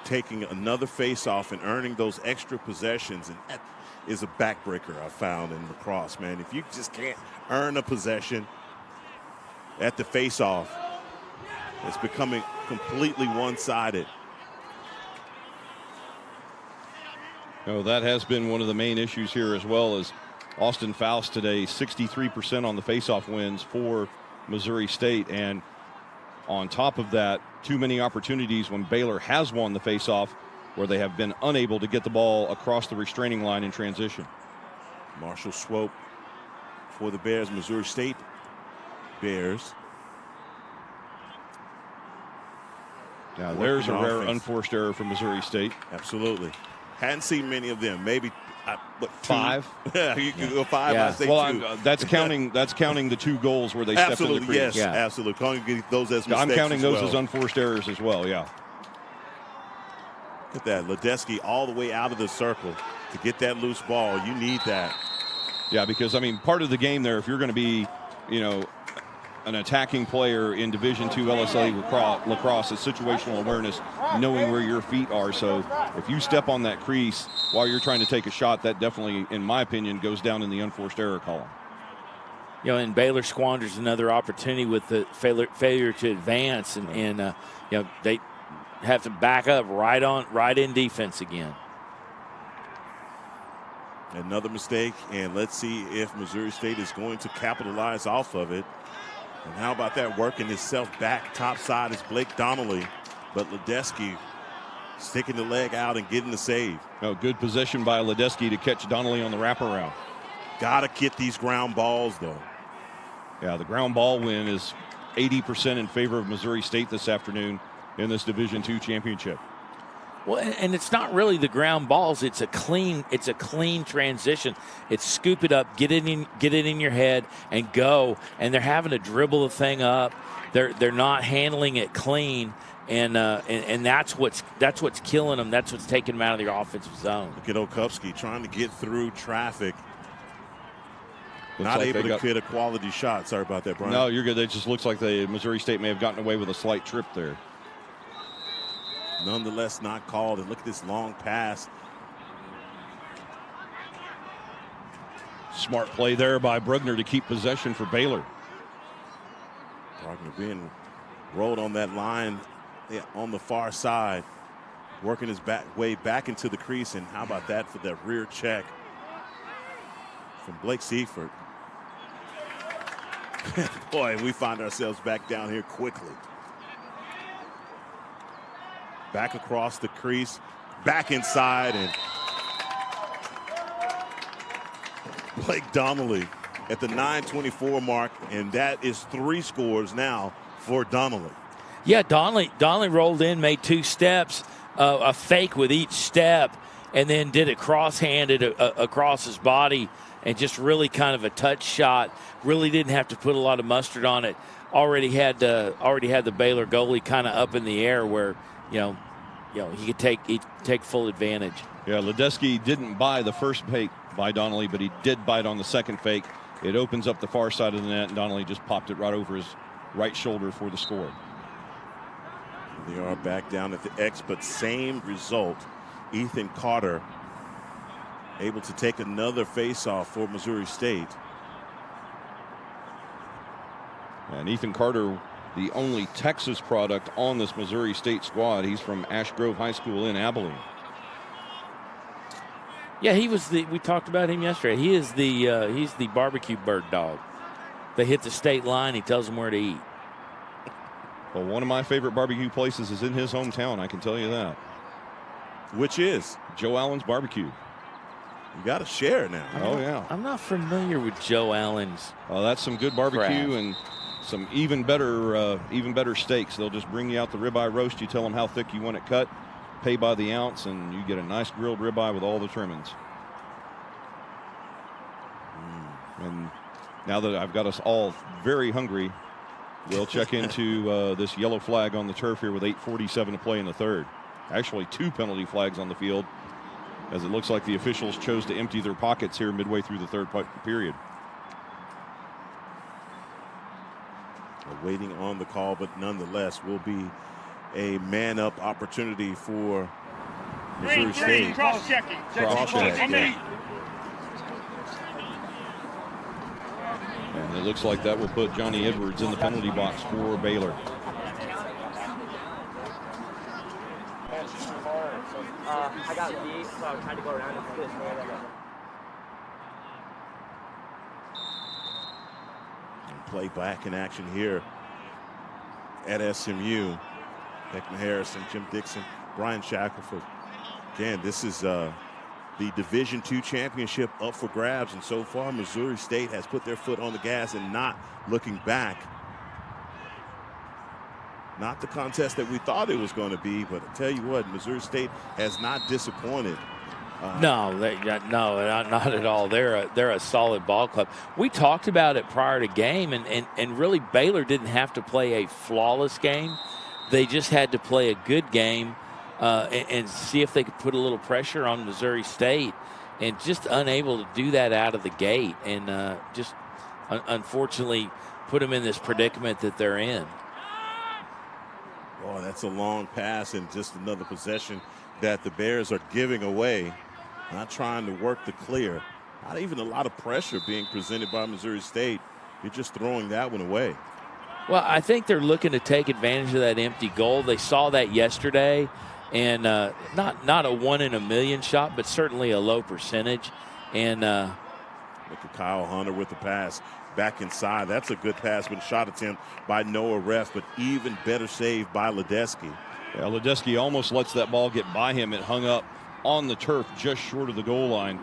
taking another face-off and earning those extra possessions. And that is a backbreaker I found in lacrosse, man. If you just can't earn a possession at the face-off, it's becoming completely one-sided. That has been one of the main issues here, as well as Austin Faust today, 63% on the face-off wins for Missouri State. And on top of that, too many opportunities when Baylor has won the face-off where they have been unable to get the ball across the restraining line in transition. Marshall Swope for the Bears, Missouri State Bears. Now there's a rare unforced error from Missouri State. Absolutely. Hadn't seen many of them. Maybe what, 5? Yeah, you can go 5. Yeah. I say well, 2. That's counting. That's counting the 2 goals where they stepped in the crease. Yes, absolutely. Counting those as mistakes. I'm counting those as unforced errors as well. Yeah. Look at that, Ledeski all the way out of the circle to get that loose ball. You need that. Yeah, because I mean, part of the game there, if you're going to be, an attacking player in Division II LSA lacrosse, is situational awareness, knowing where your feet are. So if you step on that crease while you're trying to take a shot, that definitely, in my opinion, goes down in the unforced error column. And Baylor squanders another opportunity with the failure to advance, and they have to back up right in defense again. Another mistake, and let's see if Missouri State is going to capitalize off of it. And how about that, working himself back top side is Blake Donnelly, but Ledeski sticking the leg out and getting the save. Good possession by Ledeski to catch Donnelly on the wraparound. Got to get these ground balls, though. Yeah, the ground ball win is 80% in favor of Missouri State this afternoon in this Division II championship. Well, and it's not really the ground balls. It's a clean transition. It's scoop it up, get it in your head, and go. And they're having to dribble the thing up. They're not handling it clean, and that's what's killing them. That's what's taking them out of their offensive zone. Look at Okupski trying to get through traffic. Looks not like able to get a quality shot. Sorry about that, Brian. No, you're good. It just looks like Missouri State may have gotten away with a slight trip there. Nonetheless, not called. And look at this long pass. Smart play there by Brugner to keep possession for Baylor. Brugner being rolled on that line on the far side, working his way back into the crease. And how about that for that rear check from Blake Seifert? Boy, we find ourselves back down here quickly. Back across the crease, back inside, and Blake Donnelly at the 9:24 mark, and that is 3 scores now for Donnelly. Yeah, Donnelly rolled in, made 2 steps, a fake with each step, and then did it cross-handed across his body, and just really kind of a touch shot. Really didn't have to put a lot of mustard on it. Already had the Baylor goalie kind of up in the air where he could take full advantage. Yeah, Ledeski didn't buy the first fake by Donnelly, but he did bite on the second fake. It opens up the far side of the net, and Donnelly just popped it right over his right shoulder for the score. They are back down at the X, but same result. Ethan Carter able to take another face-off for Missouri State. And Ethan Carter, the only Texas product on this Missouri State squad. He's from Ash Grove High School in Abilene. Yeah, we talked about him yesterday. He's the barbecue bird dog. They hit the state line, he tells them where to eat. Well, one of my favorite barbecue places is in his hometown, I can tell you that. Which is? Joe Allen's Barbecue. You got to share now. Oh, yeah. I'm not familiar with Joe Allen's. Oh, that's some good barbecue crab. and some even better steaks. They'll just bring you out the ribeye roast. You tell them how thick you want it cut, pay by the ounce, and you get a nice grilled ribeye with all the trimmings. And now that I've got us all very hungry, we'll check into this yellow flag on the turf here with 8:47 to play in the third. Actually, 2 penalty flags on the field, as it looks like the officials chose to empty their pockets here midway through the third period. Waiting on the call, but nonetheless will be a man-up opportunity for Missouri State. Cross-checking. Cross-check, yeah. And it looks like that will put Johnny Edwards in the penalty box for Baylor. I got beat, so I tried to go around and push Play back in action here at SMU. Beckman Harrison, Jim Dixon, Brian Shackelford. Again, this is the Division II championship up for grabs, and so far Missouri State has put their foot on the gas and not looking back. Not the contest that we thought it was going to be, but I tell you what, Missouri State has not disappointed. No, not at all. They're a solid ball club. We talked about it prior to game, and really Baylor didn't have to play a flawless game. They just had to play a good game and see if they could put a little pressure on Missouri State, and just unable to do that out of the gate, and just unfortunately put them in this predicament that they're in. Oh, that's a long pass and just another possession that the Bears are giving away. Not trying to work the clear. Not even a lot of pressure being presented by Missouri State. You're just throwing that one away. Well, I think they're looking to take advantage of that empty goal. They saw that yesterday, and not a 1 in a million shot, but certainly a low percentage. And look at Kyle Hunter with the pass back inside. That's a good pass, but a shot attempt by Noah Ref, but even better save by Ledeski. Yeah, Ledeski almost lets that ball get by him. It hung up on the turf just short of the goal line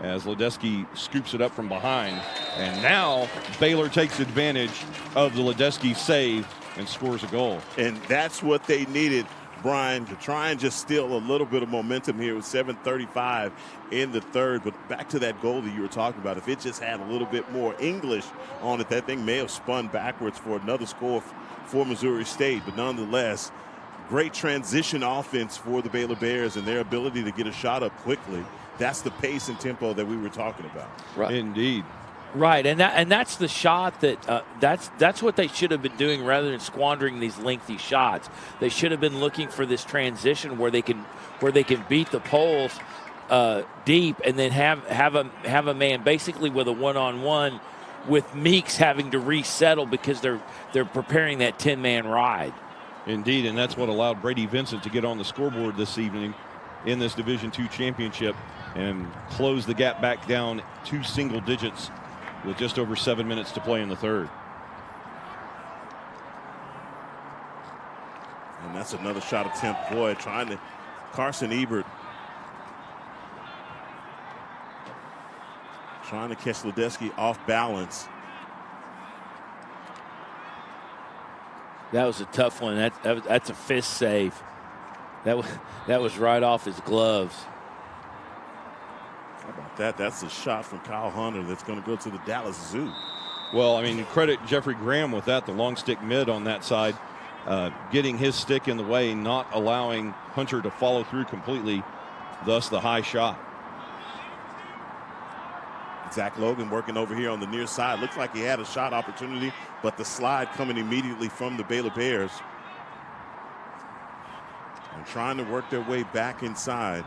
as Ledeski scoops it up from behind. And now Baylor takes advantage of the Ledeski save and scores a goal. And that's what they needed, Brian, to try and just steal a little bit of momentum here with 7:35 in the third. But back to that goal that you were talking about, if it just had a little bit more English on it, that thing may have spun backwards for another score for Missouri State. But nonetheless, great transition offense for the Baylor Bears and their ability to get a shot up quickly. That's the pace and tempo that we were talking about. Right. Indeed. Right, and that's the shot that that's what they should have been doing rather than squandering these lengthy shots. They should have been looking for this transition where they can beat the poles deep and then have a man basically with a one-on-one with Meeks having to resettle because they're preparing that 10-man ride. Indeed, and that's what allowed Brady Vincent to get on the scoreboard this evening in this Division II championship and close the gap back down to single digits with just over 7 minutes to play in the third. And that's another shot attempt. Boy, Carson Ebert trying to catch Ledeski off balance. That was a tough one. That's a fist save. That was right off his gloves. How about that? That's a shot from Kyle Hunter that's going to go to the Dallas Zoo. Well, I mean, credit Jeffrey Graham with that, the long stick mid on that side, getting his stick in the way, not allowing Hunter to follow through completely, thus the high shot. Zach Logan working over here on the near side. Looks like he had a shot opportunity, but the slide coming immediately from the Baylor Bears. And trying to work their way back inside.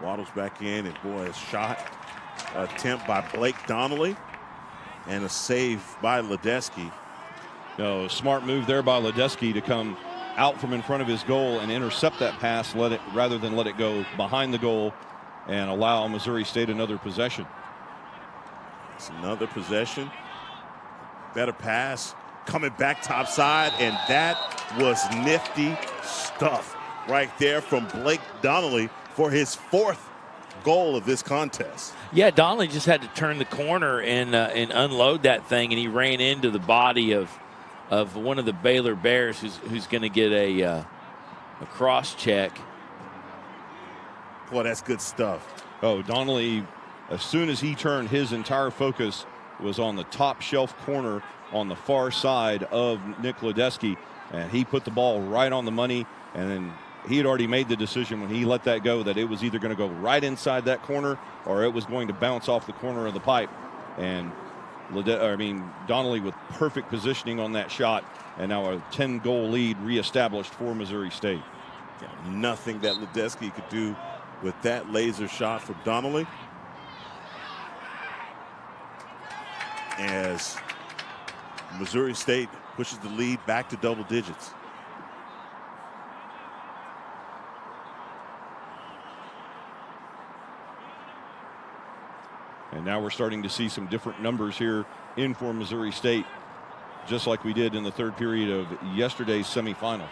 Waddles back in, and boy, a shot attempt by Blake Donnelly. And a save by Ledeski. No, smart move there by Ledeski to come out from in front of his goal and intercept that pass, rather than let it go behind the goal and allow Missouri State another possession. It's another possession. Better pass coming back topside, and that was nifty stuff right there from Blake Donnelly for his 4th goal of this contest. Yeah, Donnelly just had to turn the corner and unload that thing, and he ran into the body of one of the Baylor Bears who's going to get a cross check. Boy, that's good stuff. Oh, Donnelly, as soon as he turned, his entire focus was on the top shelf corner on the far side of Nick Ledeski, and he put the ball right on the money, and then he had already made the decision when he let that go that it was either going to go right inside that corner or it was going to bounce off the corner of the pipe. And Donnelly with perfect positioning on that shot, and now a 10-goal lead reestablished for Missouri State. Yeah, nothing that Ledeski could do with that laser shot from Donnelly. As Missouri State pushes the lead back to double digits. And now we're starting to see some different numbers here in for Missouri State, just like we did in the 3rd period of yesterday's semifinal.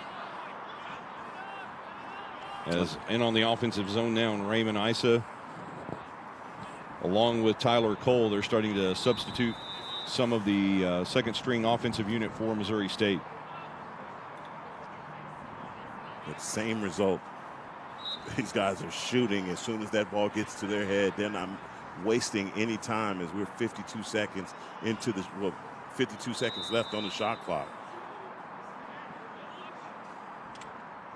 As in on the offensive zone now, and Raymond Isa, along with Tyler Cole, they're starting to substitute some of the 2nd-string offensive unit for Missouri State. But same result. These guys are shooting as soon as that ball gets to their head. They're not wasting any time as we're 52 seconds into this. Well, 52 seconds left on the shot clock.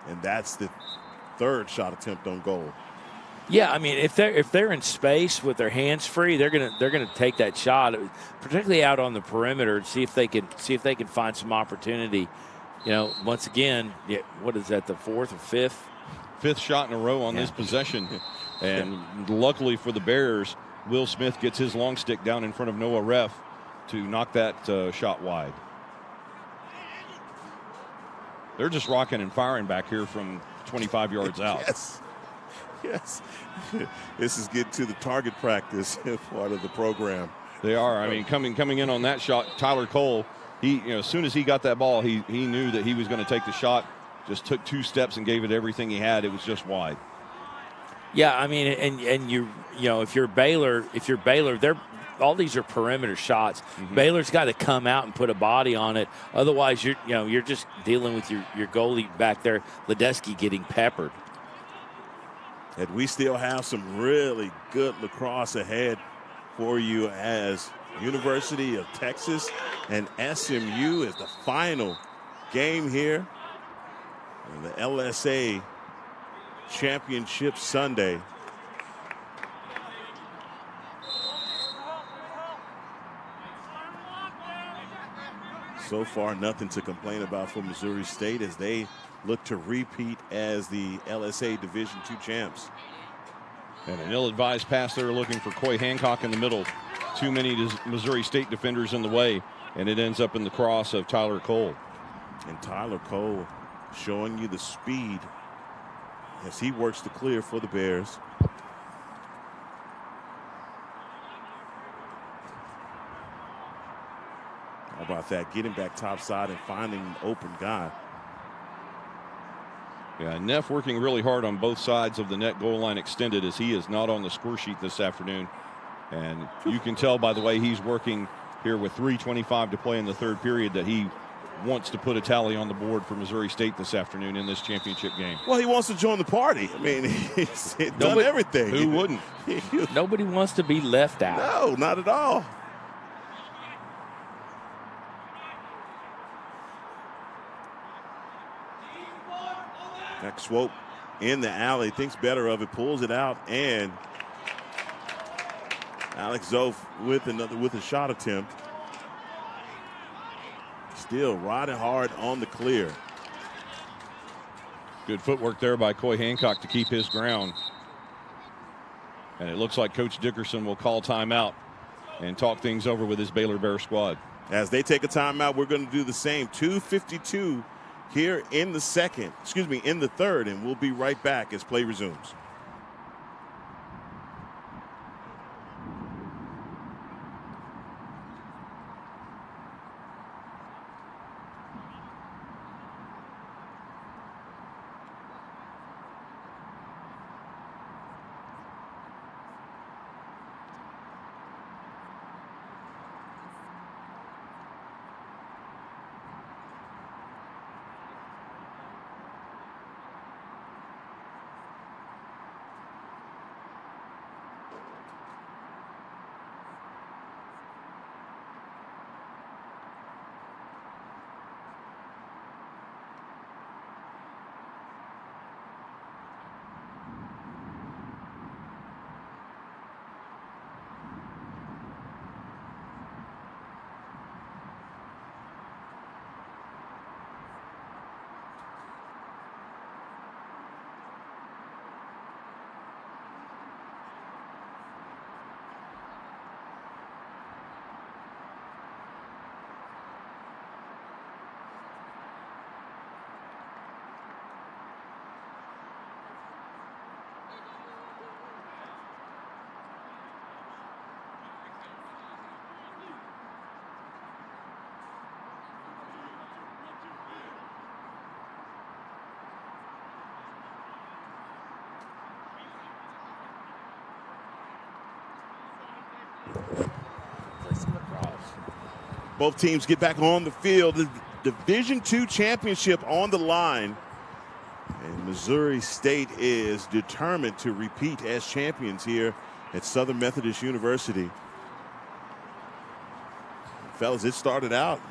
And that's the 3rd shot attempt on goal. Yeah, I mean, if they're in space with their hands free, they're gonna take that shot, particularly out on the perimeter, and see if they can find some opportunity. You know, once again, yeah, what is that, the 4th or 5th? 5th shot in a row on this possession, and luckily for the Bears, Will Smith gets his long stick down in front of Noah Ref to knock that shot wide. They're just rocking and firing back here from 25 yards out. Yes. This is getting to the target practice part of the program. They are. I mean, coming in on that shot, Tyler Cole, as soon as he got that ball, he knew that he was going to take the shot. Just took 2 steps and gave it everything he had. It was just wide. Yeah, I mean, and if you're Baylor, all these are perimeter shots. Mm-hmm. Baylor's got to come out and put a body on it. Otherwise, you're just dealing with your goalie back there, Ledeski, getting peppered. And we still have some really good lacrosse ahead for you as University of Texas and SMU is the final game here in the LSA Championship Sunday. So far, nothing to complain about for Missouri State as they look to repeat as the LSA Division II champs. And an ill-advised pass there looking for Coy Hancock in the middle. Too many Missouri State defenders in the way, and it ends up in the cross of Tyler Cole. And Tyler Cole showing you the speed as he works to clear for the Bears. How about that? Getting back topside and finding an open guy. Yeah, Neff working really hard on both sides of the net goal line extended as he is not on the score sheet this afternoon. And you can tell by the way he's working here with 3:25 to play in the 3rd period that he wants to put a tally on the board for Missouri State this afternoon in this championship game. Well, he wants to join the party. I mean, he's done everything. Who wouldn't? Nobody wants to be left out. No, not at all. That swope in the alley, thinks better of it, pulls it out, and Alex Zof with a shot attempt. Still riding hard on the clear. Good footwork there by Coy Hancock to keep his ground. And it looks like Coach Dickerson will call timeout and talk things over with his Baylor Bear squad. As they take a timeout, we're going to do the same. 2:52 here in the 3rd, and we'll be right back as play resumes. Both teams get back on the field. The Division II championship on the line. And Missouri State is determined to repeat as champions here at Southern Methodist University. Fellas, it started out,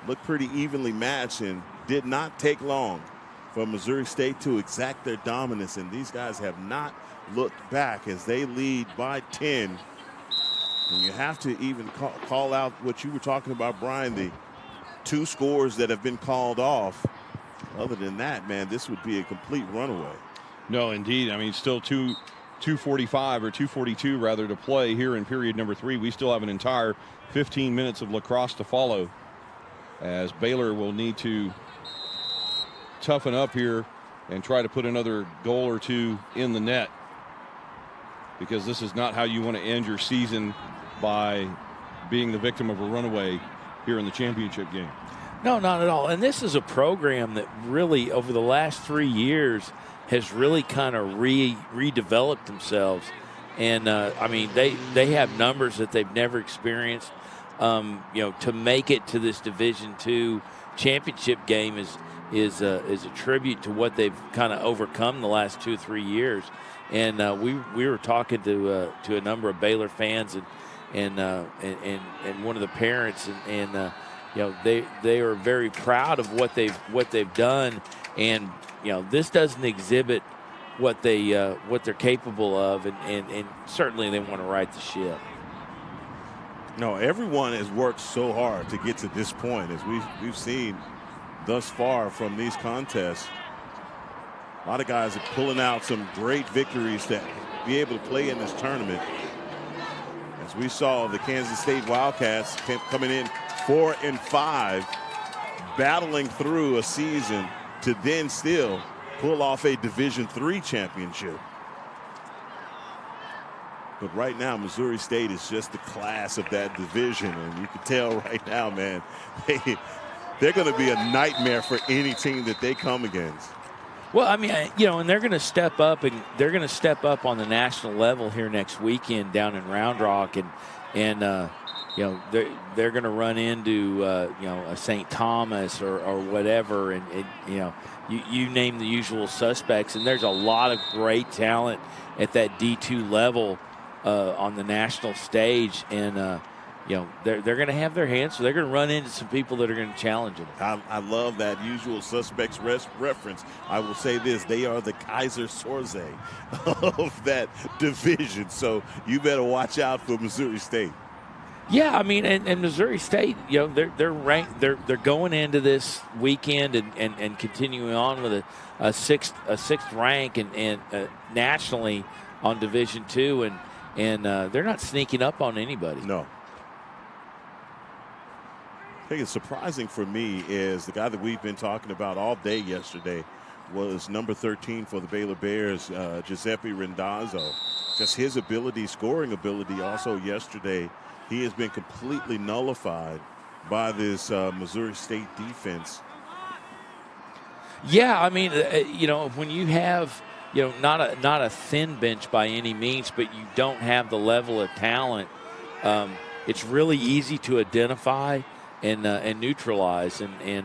looked pretty evenly matched, and did not take long for Missouri State to exact their dominance. And these guys have not looked back as they lead by 10. And you have to even call out what you were talking about, Brian, the 2 scores that have been called off. Other than that, man, this would be a complete runaway. No, indeed. I mean, still 2:45 or 2:42 rather to play here in period number 3. We still have an entire 15 minutes of lacrosse to follow, as Baylor will need to toughen up here and try to put another goal or 2 in the net, because this is not how you want to end your season, by being the victim of a runaway here in the championship game. No, not at all. And this is a program that really, over the last 3 years, has really kind of redeveloped themselves. And, I mean, they have numbers that they've never experienced. You know, to make it to this Division II championship game is a tribute to what they've kind of overcome the last 2-3 years. And we were talking to a number of Baylor fans and one of the parents, and you know, they are very proud of what they've done, and you know, this doesn't exhibit what they're capable of, and certainly they want to right the ship. No, everyone has worked so hard to get to this point, as we've seen thus far from these contests. A lot of guys are pulling out some great victories to be able to play in this tournament. As we saw the Kansas State Wildcats coming in 4-5, battling through a season to then still pull off a Division III championship. But right now, Missouri State is just the class of that division, and you can tell right now, man, they're going to be a nightmare for any team that they come against. Well, I mean, you know, and they're going to step up, and they're going to step up on the national level here next weekend down in Round Rock, and you know, they're going to run into you know, a St. Thomas or whatever, and you know, you name the usual suspects, and there's a lot of great talent at that D2 level on the national stage, and you know, they're going to have their hands, so they're going to run into some people that are going to challenge them. I love that usual suspects reference. I will say this: they are the Kaiser Soze of that division, so you better watch out for Missouri State. Yeah, I mean, and Missouri State, you know, they're ranked. They're going into this weekend and continuing on with a sixth rank and nationally on Division II, and they're not sneaking up on anybody. No. I think it's surprising for me is the guy that we've been talking about all day yesterday was number 13 for the Baylor Bears, Giuseppe Randazzo. Just his ability, scoring ability also yesterday, he has been completely nullified by this Missouri State defense. Yeah, I mean, you know, when you have, you know, not a thin bench by any means, but you don't have the level of talent, it's really easy to identify and neutralize, and you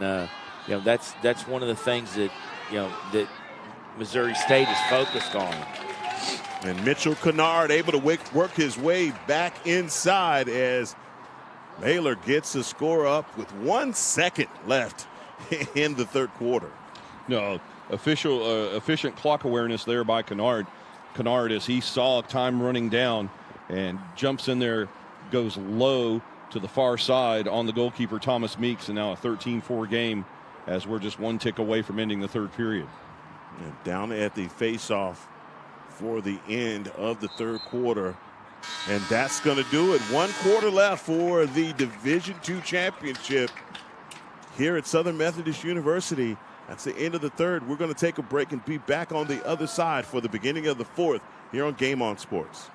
know, that's one of the things that, you know, that Missouri State is focused on. And Mitchell Kennard able to work his way back inside as Baylor gets a score up with 1 second left in the third quarter. No, efficient clock awareness there by Kennard. Kennard, as he saw time running down and jumps in there, goes low to the far side on the goalkeeper Thomas Meeks, and now a 13-4 game as we're just 1 tick away from ending the third period. And down at the face-off for the end of the third quarter. And that's going to do it. 1 quarter left for the Division II championship here at Southern Methodist University. That's the end of the third. We're going to take a break and be back on the other side for the beginning of the fourth here on Game On Sports.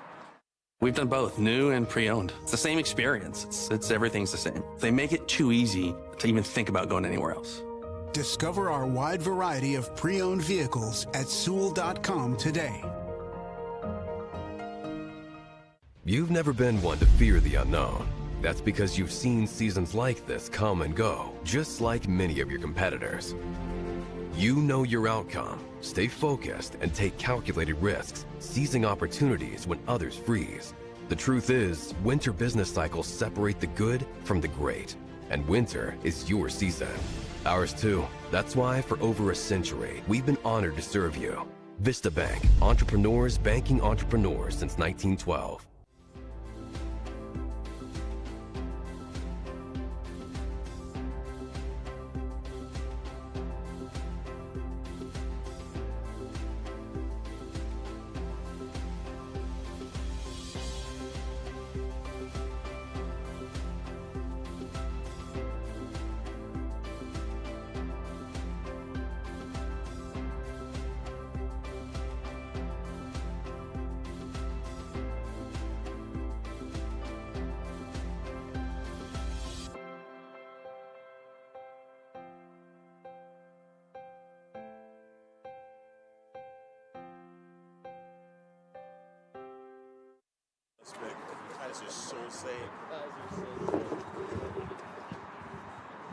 We've done both, new and pre-owned. It's the same experience. It's everything's the same. They make it too easy to even think about going anywhere else. Discover our wide variety of pre-owned vehicles at Sewell.com today. You've never been one to fear the unknown. That's because you've seen seasons like this come and go, just like many of your competitors. You know your outcome, stay focused, and take calculated risks, seizing opportunities when others freeze. The truth is, winter business cycles separate the good from the great, and winter is your season. Ours too. That's why for over a century, we've been honored to serve you. Vista Bank, entrepreneurs banking entrepreneurs since 1912.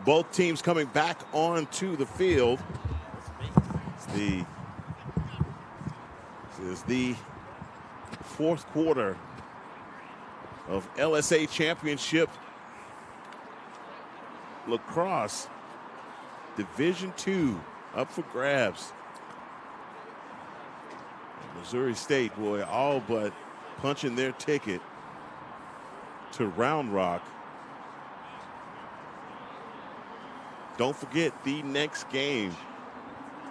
Both teams coming back onto the field. This is the fourth quarter of LSA Championship Lacrosse Division II up for grabs. Missouri State, boy, all but punching their ticket to Round Rock. Don't forget the next game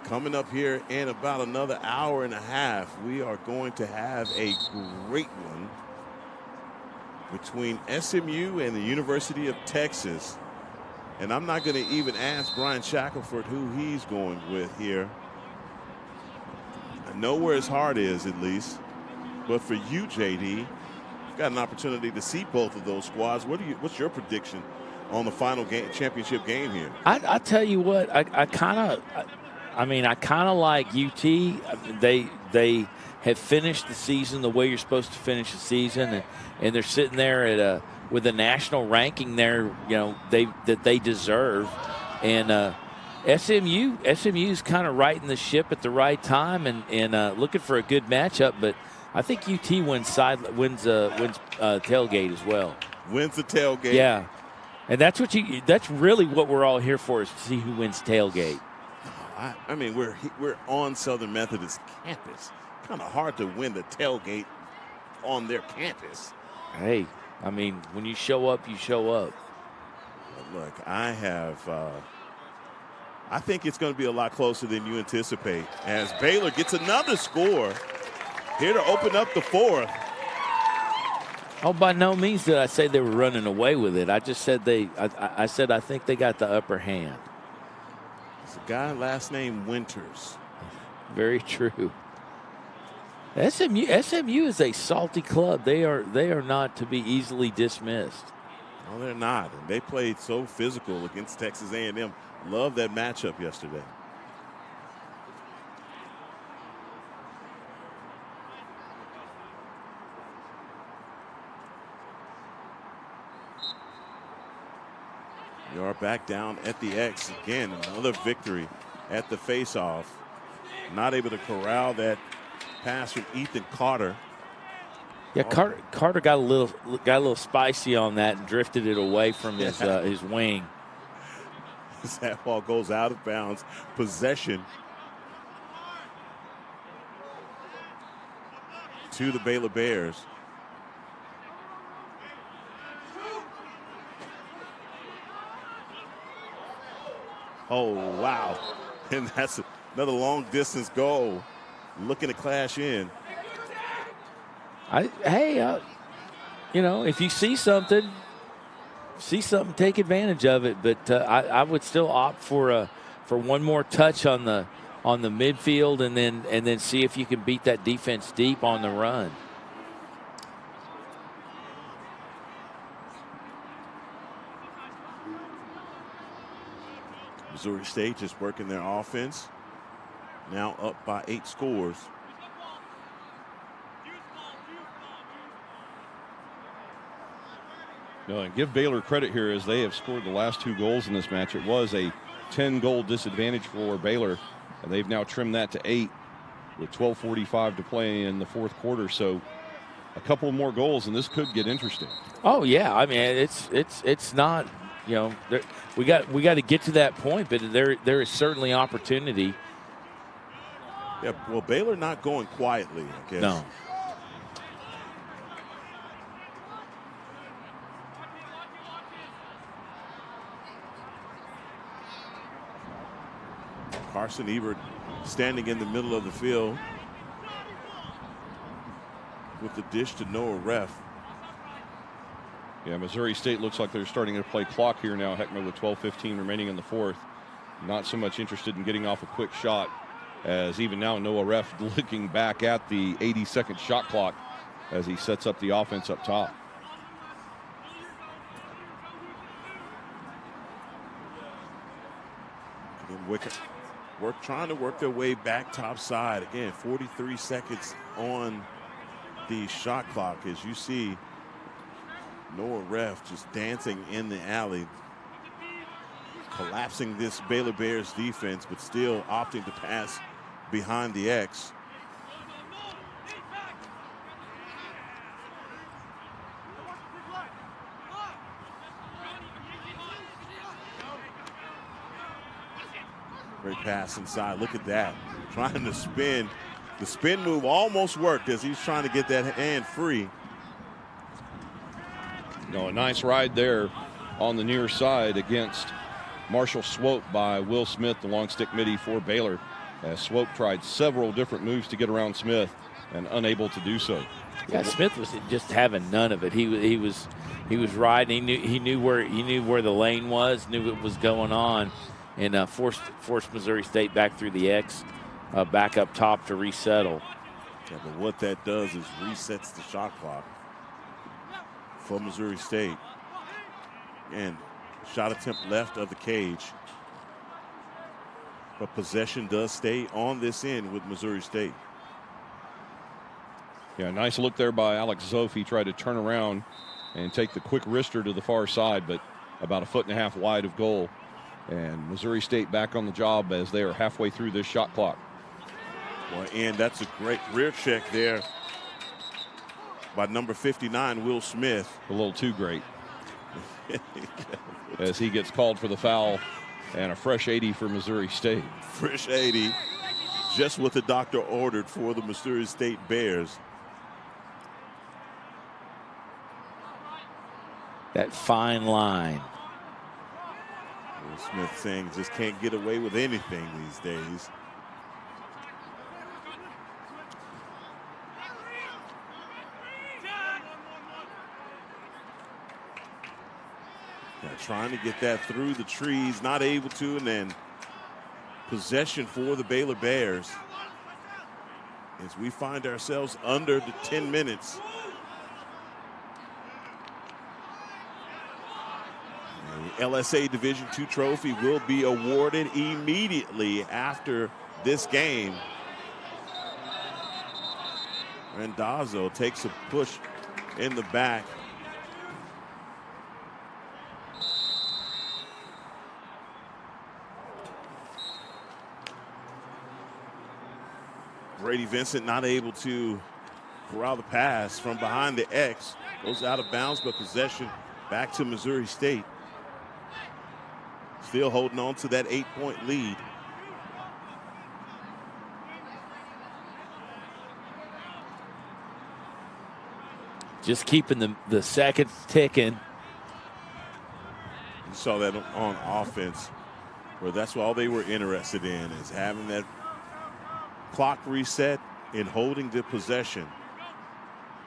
coming up here in about another hour and a half. We are going to have a great one between SMU and the University of Texas. And I'm not going to even ask Brian Shackelford who he's going with here. I know where his heart is, at least. But for you, JD, you've got an opportunity to see both of those squads. What's your prediction on the final game, championship game here? I tell you what, I kind of like UT. They have finished the season the way you're supposed to finish the season, and they're sitting there at with a national ranking there, that they deserve. And SMU's kind of righting the ship at the right time and looking for a good matchup. But I think UT wins tailgate as well. Wins the tailgate. Yeah. And that's really what we're all here for, is to see who wins tailgate. I mean, we're on Southern Methodist campus. Kind of hard to win the tailgate on their campus. Hey, I mean, when you show up, you show up. But look, I think it's going to be a lot closer than you anticipate, as Baylor gets another score here to open up the fourth. Oh, by no means did I say they were running away with it. I just said I said I think they got the upper hand. It's a guy last name Winters. Very true. SMU is a salty club. They are not to be easily dismissed. No, they're not. And they played so physical against Texas A&M. Love that matchup yesterday. We are back down at the X again. Another victory at the faceoff. Not able to corral that pass from Ethan Carter. Yeah, Carter got a little spicy on that and drifted it away from his wing. That ball goes out of bounds. Possession to the Baylor Bears. Oh, wow. And that's another long distance goal. Looking to clash in. If you see something, take advantage of it. But I would still opt for one more touch on the midfield, and then see if you can beat that defense deep on the run. Missouri State just working their offense. Now up by 8 scores. No, and give Baylor credit here as they have scored the last 2 goals in this match. It was a 10-goal disadvantage for Baylor, and they've now trimmed that to 8 with 12:45 to play in the 4th quarter. So a couple more goals, and this could get interesting. Oh yeah, I mean it's not, you know, we got to get to that point, but there is certainly opportunity. Yeah, well, Baylor not going quietly, I guess. No. Carson Ebert standing in the middle of the field with the dish to Noah Ref. Yeah, Missouri State looks like they're starting to play clock here now, Heckma, with 12:15 remaining in the 4th. Not so much interested in getting off a quick shot, as even now Noah Ref looking back at the 80-second shot clock as he sets up the offense up top. Again, trying to work their way back top side. Again, 43 seconds on the shot clock as you see Noah Ref just dancing in the alley, collapsing this Baylor Bears defense, but still opting to pass behind the X. Great pass inside. Look at that. Trying to spin. The spin move almost worked as he's trying to get that hand free. No, a nice ride there on the near side against Marshall Swope by Will Smith, the long stick midi for Baylor, as Swope tried several different moves to get around Smith and unable to do so. Yeah, Smith was just having none of it. He was riding. He knew where the lane was, knew what was going on, and forced Missouri State back through the X, back up top to resettle. Yeah, but what that does is resets the shot clock for Missouri State. And shot attempt left of the cage. But possession does stay on this end with Missouri State. Yeah, nice look there by Alex Zoff. He tried to turn around and take the quick wrister to the far side, but about 1.5 feet wide of goal. And Missouri State back on the job as they are halfway through this shot clock. Well, and that's a great rear check there by number 59, Will Smith. A little too great. As he gets called for the foul, and a fresh 80 for Missouri State. Fresh 80, just what the doctor ordered for the Missouri State Bears. That fine line. Will Smith saying just can't get away with anything these days. Trying to get that through the trees, not able to, and then possession for the Baylor Bears as we find ourselves under the 10 minutes. The LSA Division II trophy will be awarded immediately after this game. Randazzo takes a push in the back. Brady Vincent not able to corral the pass from behind the X. Goes out of bounds, but possession back to Missouri State. Still holding on to that 8-point lead. Just keeping the seconds ticking. You saw that on offense, where that's all they were interested in, is having that clock reset and holding the possession.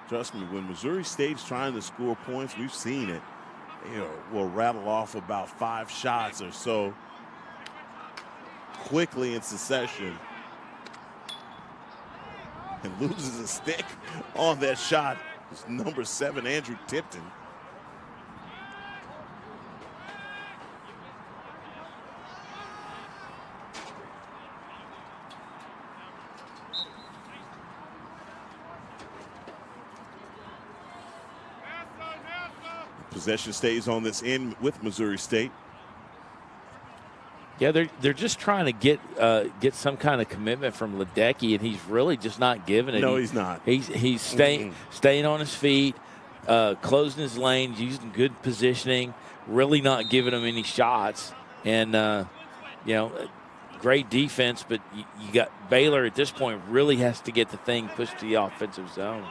Trust me, when Missouri State's trying to score points, we've seen it. They will rattle off about 5 shots or so quickly in succession. And loses a stick on that shot. It's number 7, Andrew Tipton. Possession stays on this end with Missouri State. Yeah, they're just trying to get some kind of commitment from Ledecky, and he's really just not giving it. No, he's not. He's staying on his feet, closing his lanes, using good positioning, really not giving them any shots. And great defense, but you got Baylor at this point really has to get the thing pushed to the offensive zone.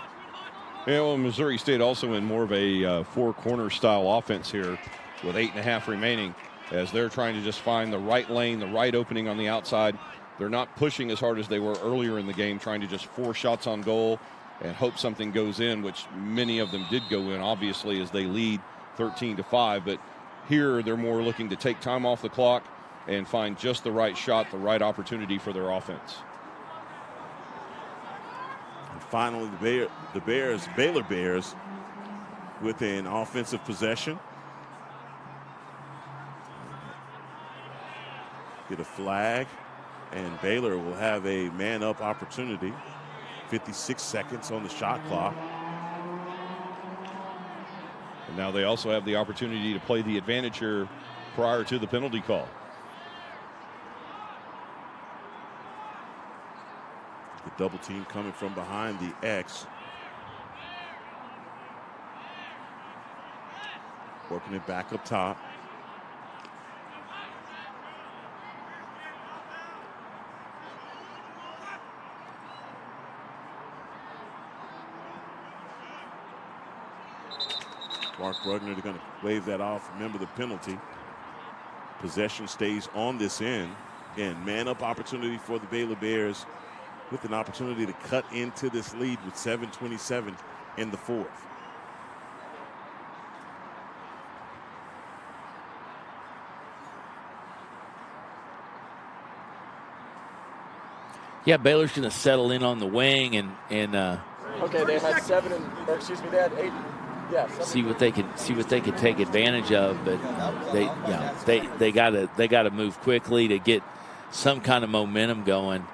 Yeah, well, Missouri State also in more of a four-corner style offense here with 8.5 remaining, as they're trying to just find the right lane, the right opening on the outside. They're not pushing as hard as they were earlier in the game, trying to just force shots on goal and hope something goes in, which many of them did go in, obviously, as they lead 13-5. But here they're more looking to take time off the clock and find just the right shot, the right opportunity for their offense. And finally, the Baylor Bears, with an offensive possession. Get a flag, and Baylor will have a man-up opportunity. 56 seconds on the shot clock. And now they also have the opportunity to play the advantage here prior to the penalty call. The double team coming from behind the X. Working it back up top. Mark Brugner, they're going to wave that off. Remember the penalty. Possession stays on this end. Again, man-up opportunity for the Baylor Bears with an opportunity to cut into this lead with 7:27 in the fourth. Yeah, Baylor's going to settle in on the wing and Okay, they had they had 8. Yeah, see what they can take advantage of, but they gotta move quickly to get some kind of momentum going.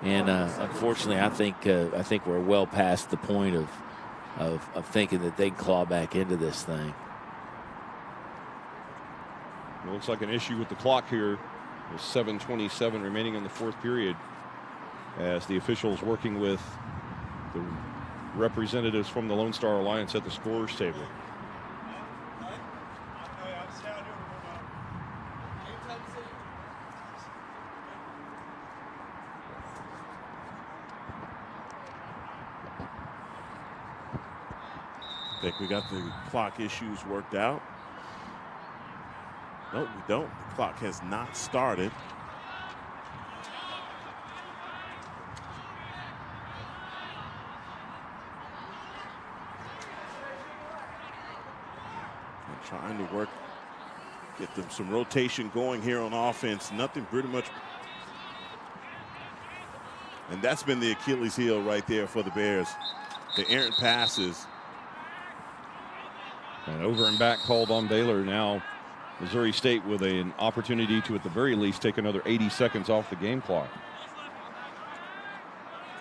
And unfortunately, I think we're well past the point of thinking that they can claw back into this thing. It looks like an issue with the clock here. There's 7:27 remaining in the fourth period, as the officials working with the representatives from the Lone Star Alliance at the scorers table. I think we got the clock issues worked out. No, we don't. The clock has not started. Trying to get them some rotation going here on offense. Nothing pretty much. And that's been the Achilles heel right there for the Bears. The errant passes. And over and back called on Baylor. Now Missouri State with an opportunity to, at the very least, take another 80 seconds off the game clock.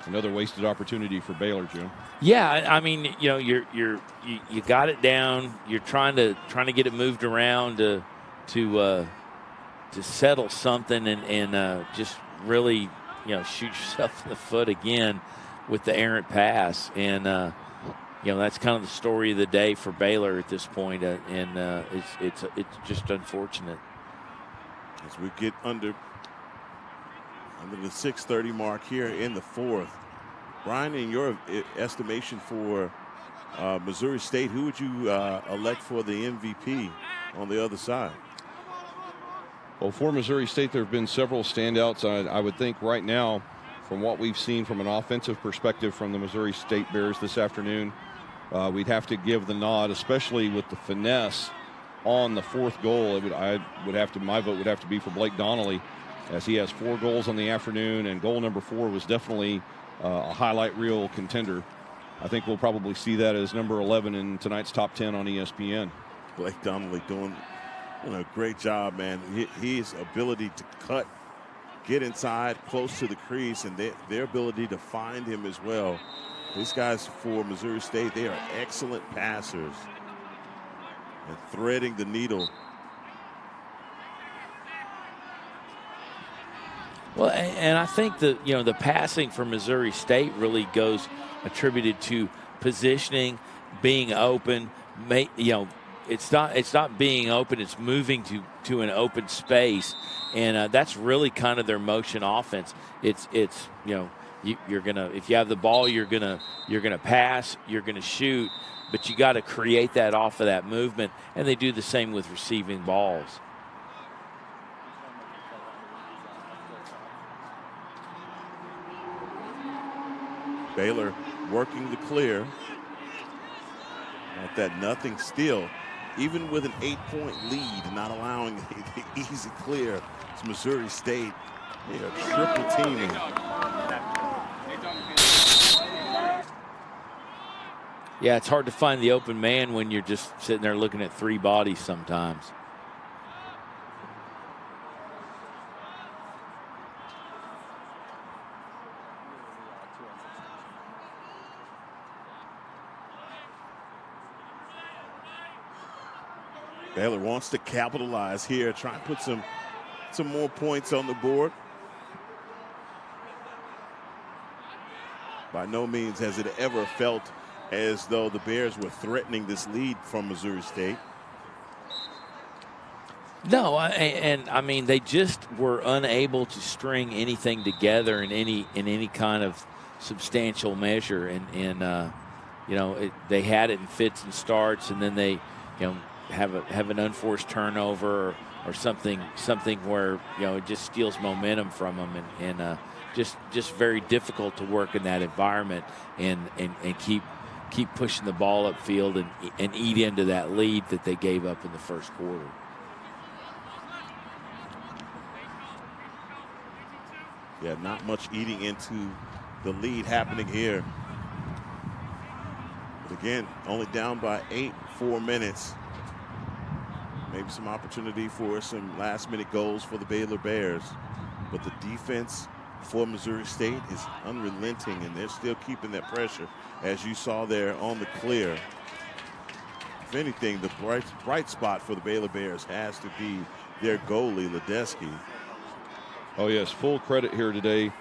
Another wasted opportunity for Baylor, Jim. Yeah, I mean, you got it down. You're trying to get it moved around to settle something and just really shoot yourself in the foot again with the errant pass. And that's kind of the story of the day for Baylor at this point. And it's just unfortunate. As we get under the 6:30 mark here in the fourth. Brian, in your estimation for Missouri State, who would you elect for the MVP on the other side? Well, for Missouri State, there have been several standouts. I would think right now, from what we've seen from an offensive perspective from the Missouri State Bears this afternoon, we'd have to give the nod, especially with the finesse on the fourth goal. My vote would have to be for Blake Donnelly, as he has 4 goals on the afternoon, and goal number 4 was definitely a highlight reel contender. I think we'll probably see that as number 11 in tonight's top 10 on ESPN. Blake Donnelly doing a great job, man. His ability to cut, get inside, close to the crease, and their ability to find him as well. These guys for Missouri State, they are excellent passers. and threading the needle. Well, and I think that, you know, the passing for Missouri State really goes attributed to positioning, being open. You know, it's not being open; it's moving to an open space, and that's really kind of their motion offense. It's you know, you're gonna, if you have the ball, you're gonna pass, you're gonna shoot, but you got to create that off of that movement, and they do the same with receiving balls. Baylor working the clear. At that nothing still, even with an 8-point lead, not allowing the easy clear. It's Missouri State. They are triple teaming. Yeah, it's hard to find the open man when you're just sitting there looking at three bodies sometimes. Baylor wants to capitalize here, try and put some more points on the board. By no means has it ever felt as though the Bears were threatening this lead from Missouri State. No, and I mean, they just were unable to string anything together in any kind of substantial measure, and you know, they had it in fits and starts, and then they, you know, have an unforced turnover or something where, you know, it just steals momentum from them, and just very difficult to work in that environment and keep pushing the ball upfield and eat into that lead that they gave up in the first quarter. Yeah, not much eating into the lead happening here. But again, only down by 8, 4 minutes. Maybe some opportunity for some last-minute goals for the Baylor Bears. But the defense for Missouri State is unrelenting, and they're still keeping that pressure, as you saw there on the clear. If anything, the bright spot for the Baylor Bears has to be their goalie, Ledeski. Oh, yes, full credit here today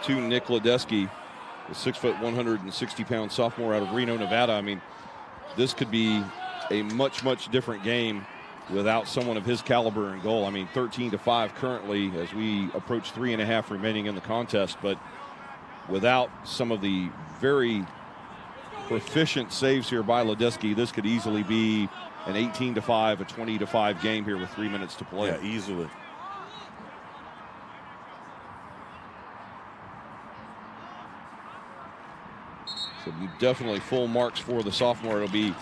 to Nick Ledeski, the 6', 160-pound sophomore out of Reno, Nevada. I mean, this could be a much different game without someone of his caliber in goal. I mean, 13-5 currently as we approach 3.5 remaining in the contest, but without some of the very proficient saves here by Ledeski, this could easily be an 18-5, a 20-5 game here with 3 minutes to play. Yeah, easily. So definitely full marks for the sophomore. It'll be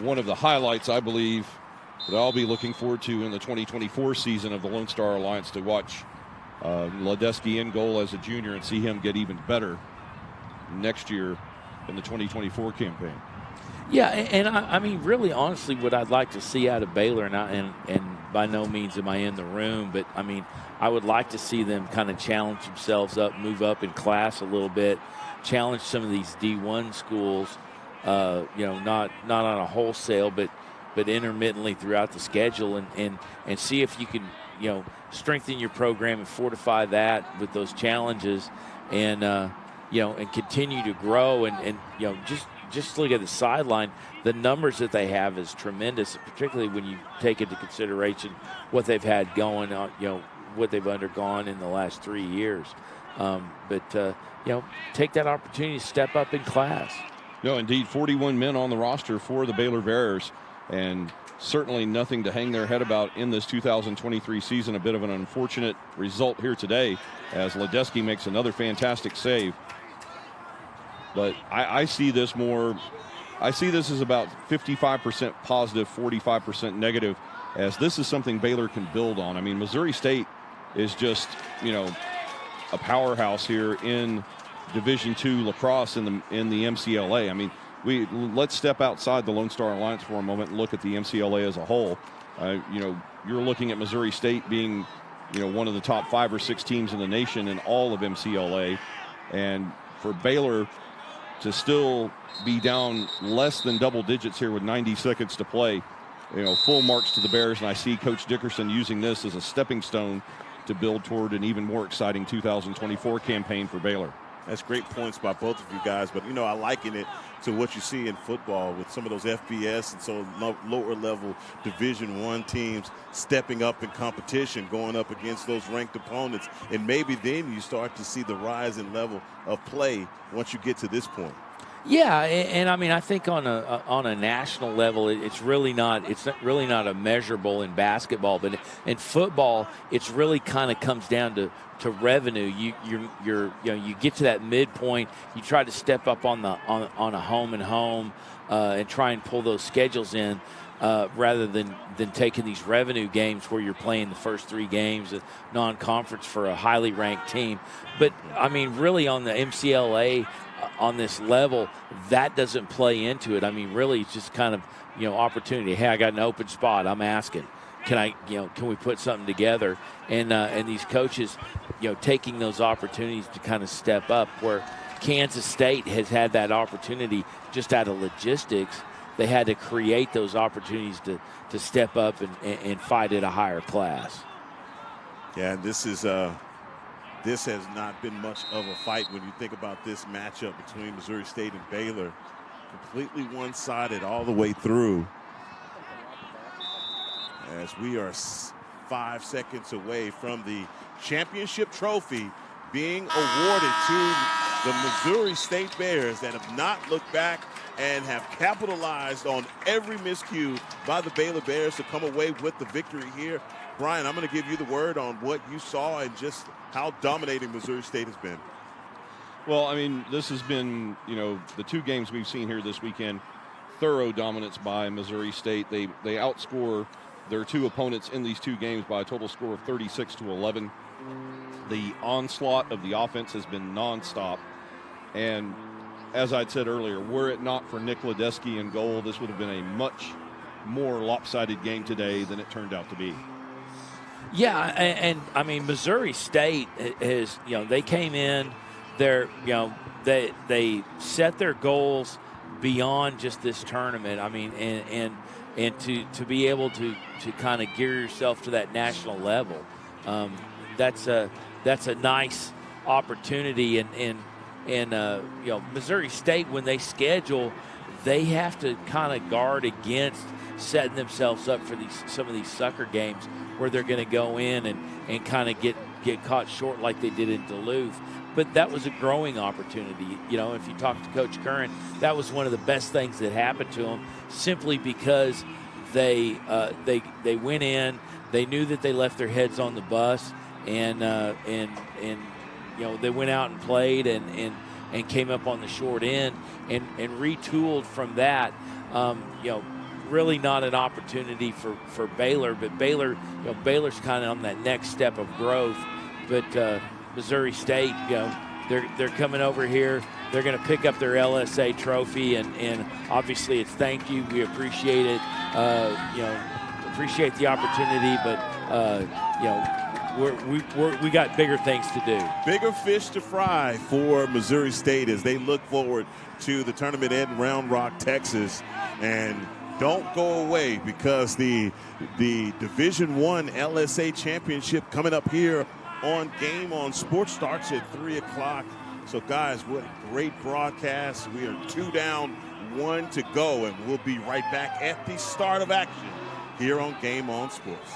one of the highlights, I believe, that I'll be looking forward to in the 2024 season of the Lone Star Alliance, to watch Ledeski in goal as a junior and see him get even better next year in the 2024 campaign. Yeah, and I mean, really, honestly, what I'd like to see out of Baylor, and by no means am I in the room, but I mean, I would like to see them kind of challenge themselves up, move up in class a little bit, challenge some of these D1 schools. You know, not on a wholesale, but intermittently throughout the schedule, and see if you can, you know, strengthen your program and fortify that with those challenges, and you know, and continue to grow, and you know, just look at the sideline. The numbers that they have is tremendous, particularly when you take into consideration what they've had going on, you know, what they've undergone in the last 3 years. But you know, take that opportunity to step up in class. No, indeed, 41 men on the roster for the Baylor Bears, and certainly nothing to hang their head about in this 2023 season. A bit of an unfortunate result here today as Ledeski makes another fantastic save. But I see this as about 55% positive, 45% negative, as this is something Baylor can build on. I mean, Missouri State is just, you know, a powerhouse here in Division II lacrosse in the MCLA. I mean, let's step outside the Lone Star Alliance for a moment and look at the MCLA as a whole. You know, you're looking at Missouri State being, you know, one of the top 5 or 6 teams in the nation in all of MCLA, and for Baylor to still be down less than double digits here with 90 seconds to play, full marks to the Bears, and I see Coach Dickerson using this as a stepping stone to build toward an even more exciting 2024 campaign for Baylor. That's great points by both of you guys, but I liken it to what you see in football with some of those FBS and so lower level Division I teams stepping up in competition, going up against those ranked opponents, and maybe then you start to see the rise in level of play once you get to this point. Yeah, and I mean, I think on a national level, it's really not a measurable in basketball, but in football, it's really kind of comes down to revenue. You get to that midpoint, you try to step up on a home and try and pull those schedules in, rather than taking these revenue games where you're playing the first 3 games of non-conference for a highly ranked team. But I mean, really on the MCLA. On this level, that doesn't play into it. I mean, really, it's just kind of, opportunity. Hey, I got an open spot. I'm asking, can we put something together? And these coaches, taking those opportunities to kind of step up, where Kansas State has had that opportunity just out of logistics. They had to create those opportunities to step up and fight at a higher class. Yeah, this has not been much of a fight when you think about this matchup between Missouri State and Baylor. Completely one-sided all the way through. As we are 5 seconds away from the championship trophy being awarded to the Missouri State Bears that have not looked back and have capitalized on every miscue by the Baylor Bears to come away with the victory here. Brian, I'm going to give you the word on what you saw and just how dominating Missouri State has been. Well, I mean, this has been, the 2 games we've seen here this weekend, thorough dominance by Missouri State. They outscore their 2 opponents in these 2 games by a total score of 36-11. The onslaught of the offense has been nonstop. And as I'd said earlier, were it not for Nick Ledeski in goal, this would have been a much more lopsided game today than it turned out to be. Yeah, and I mean, Missouri State is, they came in, they set their goals beyond just this tournament. I mean, and to be able to kind of gear yourself to that national level, that's a nice opportunity. And Missouri State, when they schedule, they have to kind of guard against setting themselves up for some of these sucker games where they're going to go in and kind of get caught short like they did in Duluth. But that was a growing opportunity. If you talk to Coach Curran, that was one of the best things that happened to them, simply because they went in, they knew that they left their heads on the bus, and they went out and played and came up on the short end and retooled from that. Really not an opportunity for Baylor, but Baylor's kind of on that next step of growth. But Missouri State, they're coming over here. They're going to pick up their LSA trophy, and obviously it's thank you. We appreciate it. Appreciate the opportunity, but we got bigger things to do. Bigger fish to fry for Missouri State as they look forward to the tournament in Round Rock, Texas. And don't go away, because the Division I LSA Championship coming up here on Game On Sports starts at 3 o'clock. So, guys, what a great broadcast. We are 2 down, 1 to go, and we'll be right back at the start of action here on Game On Sports.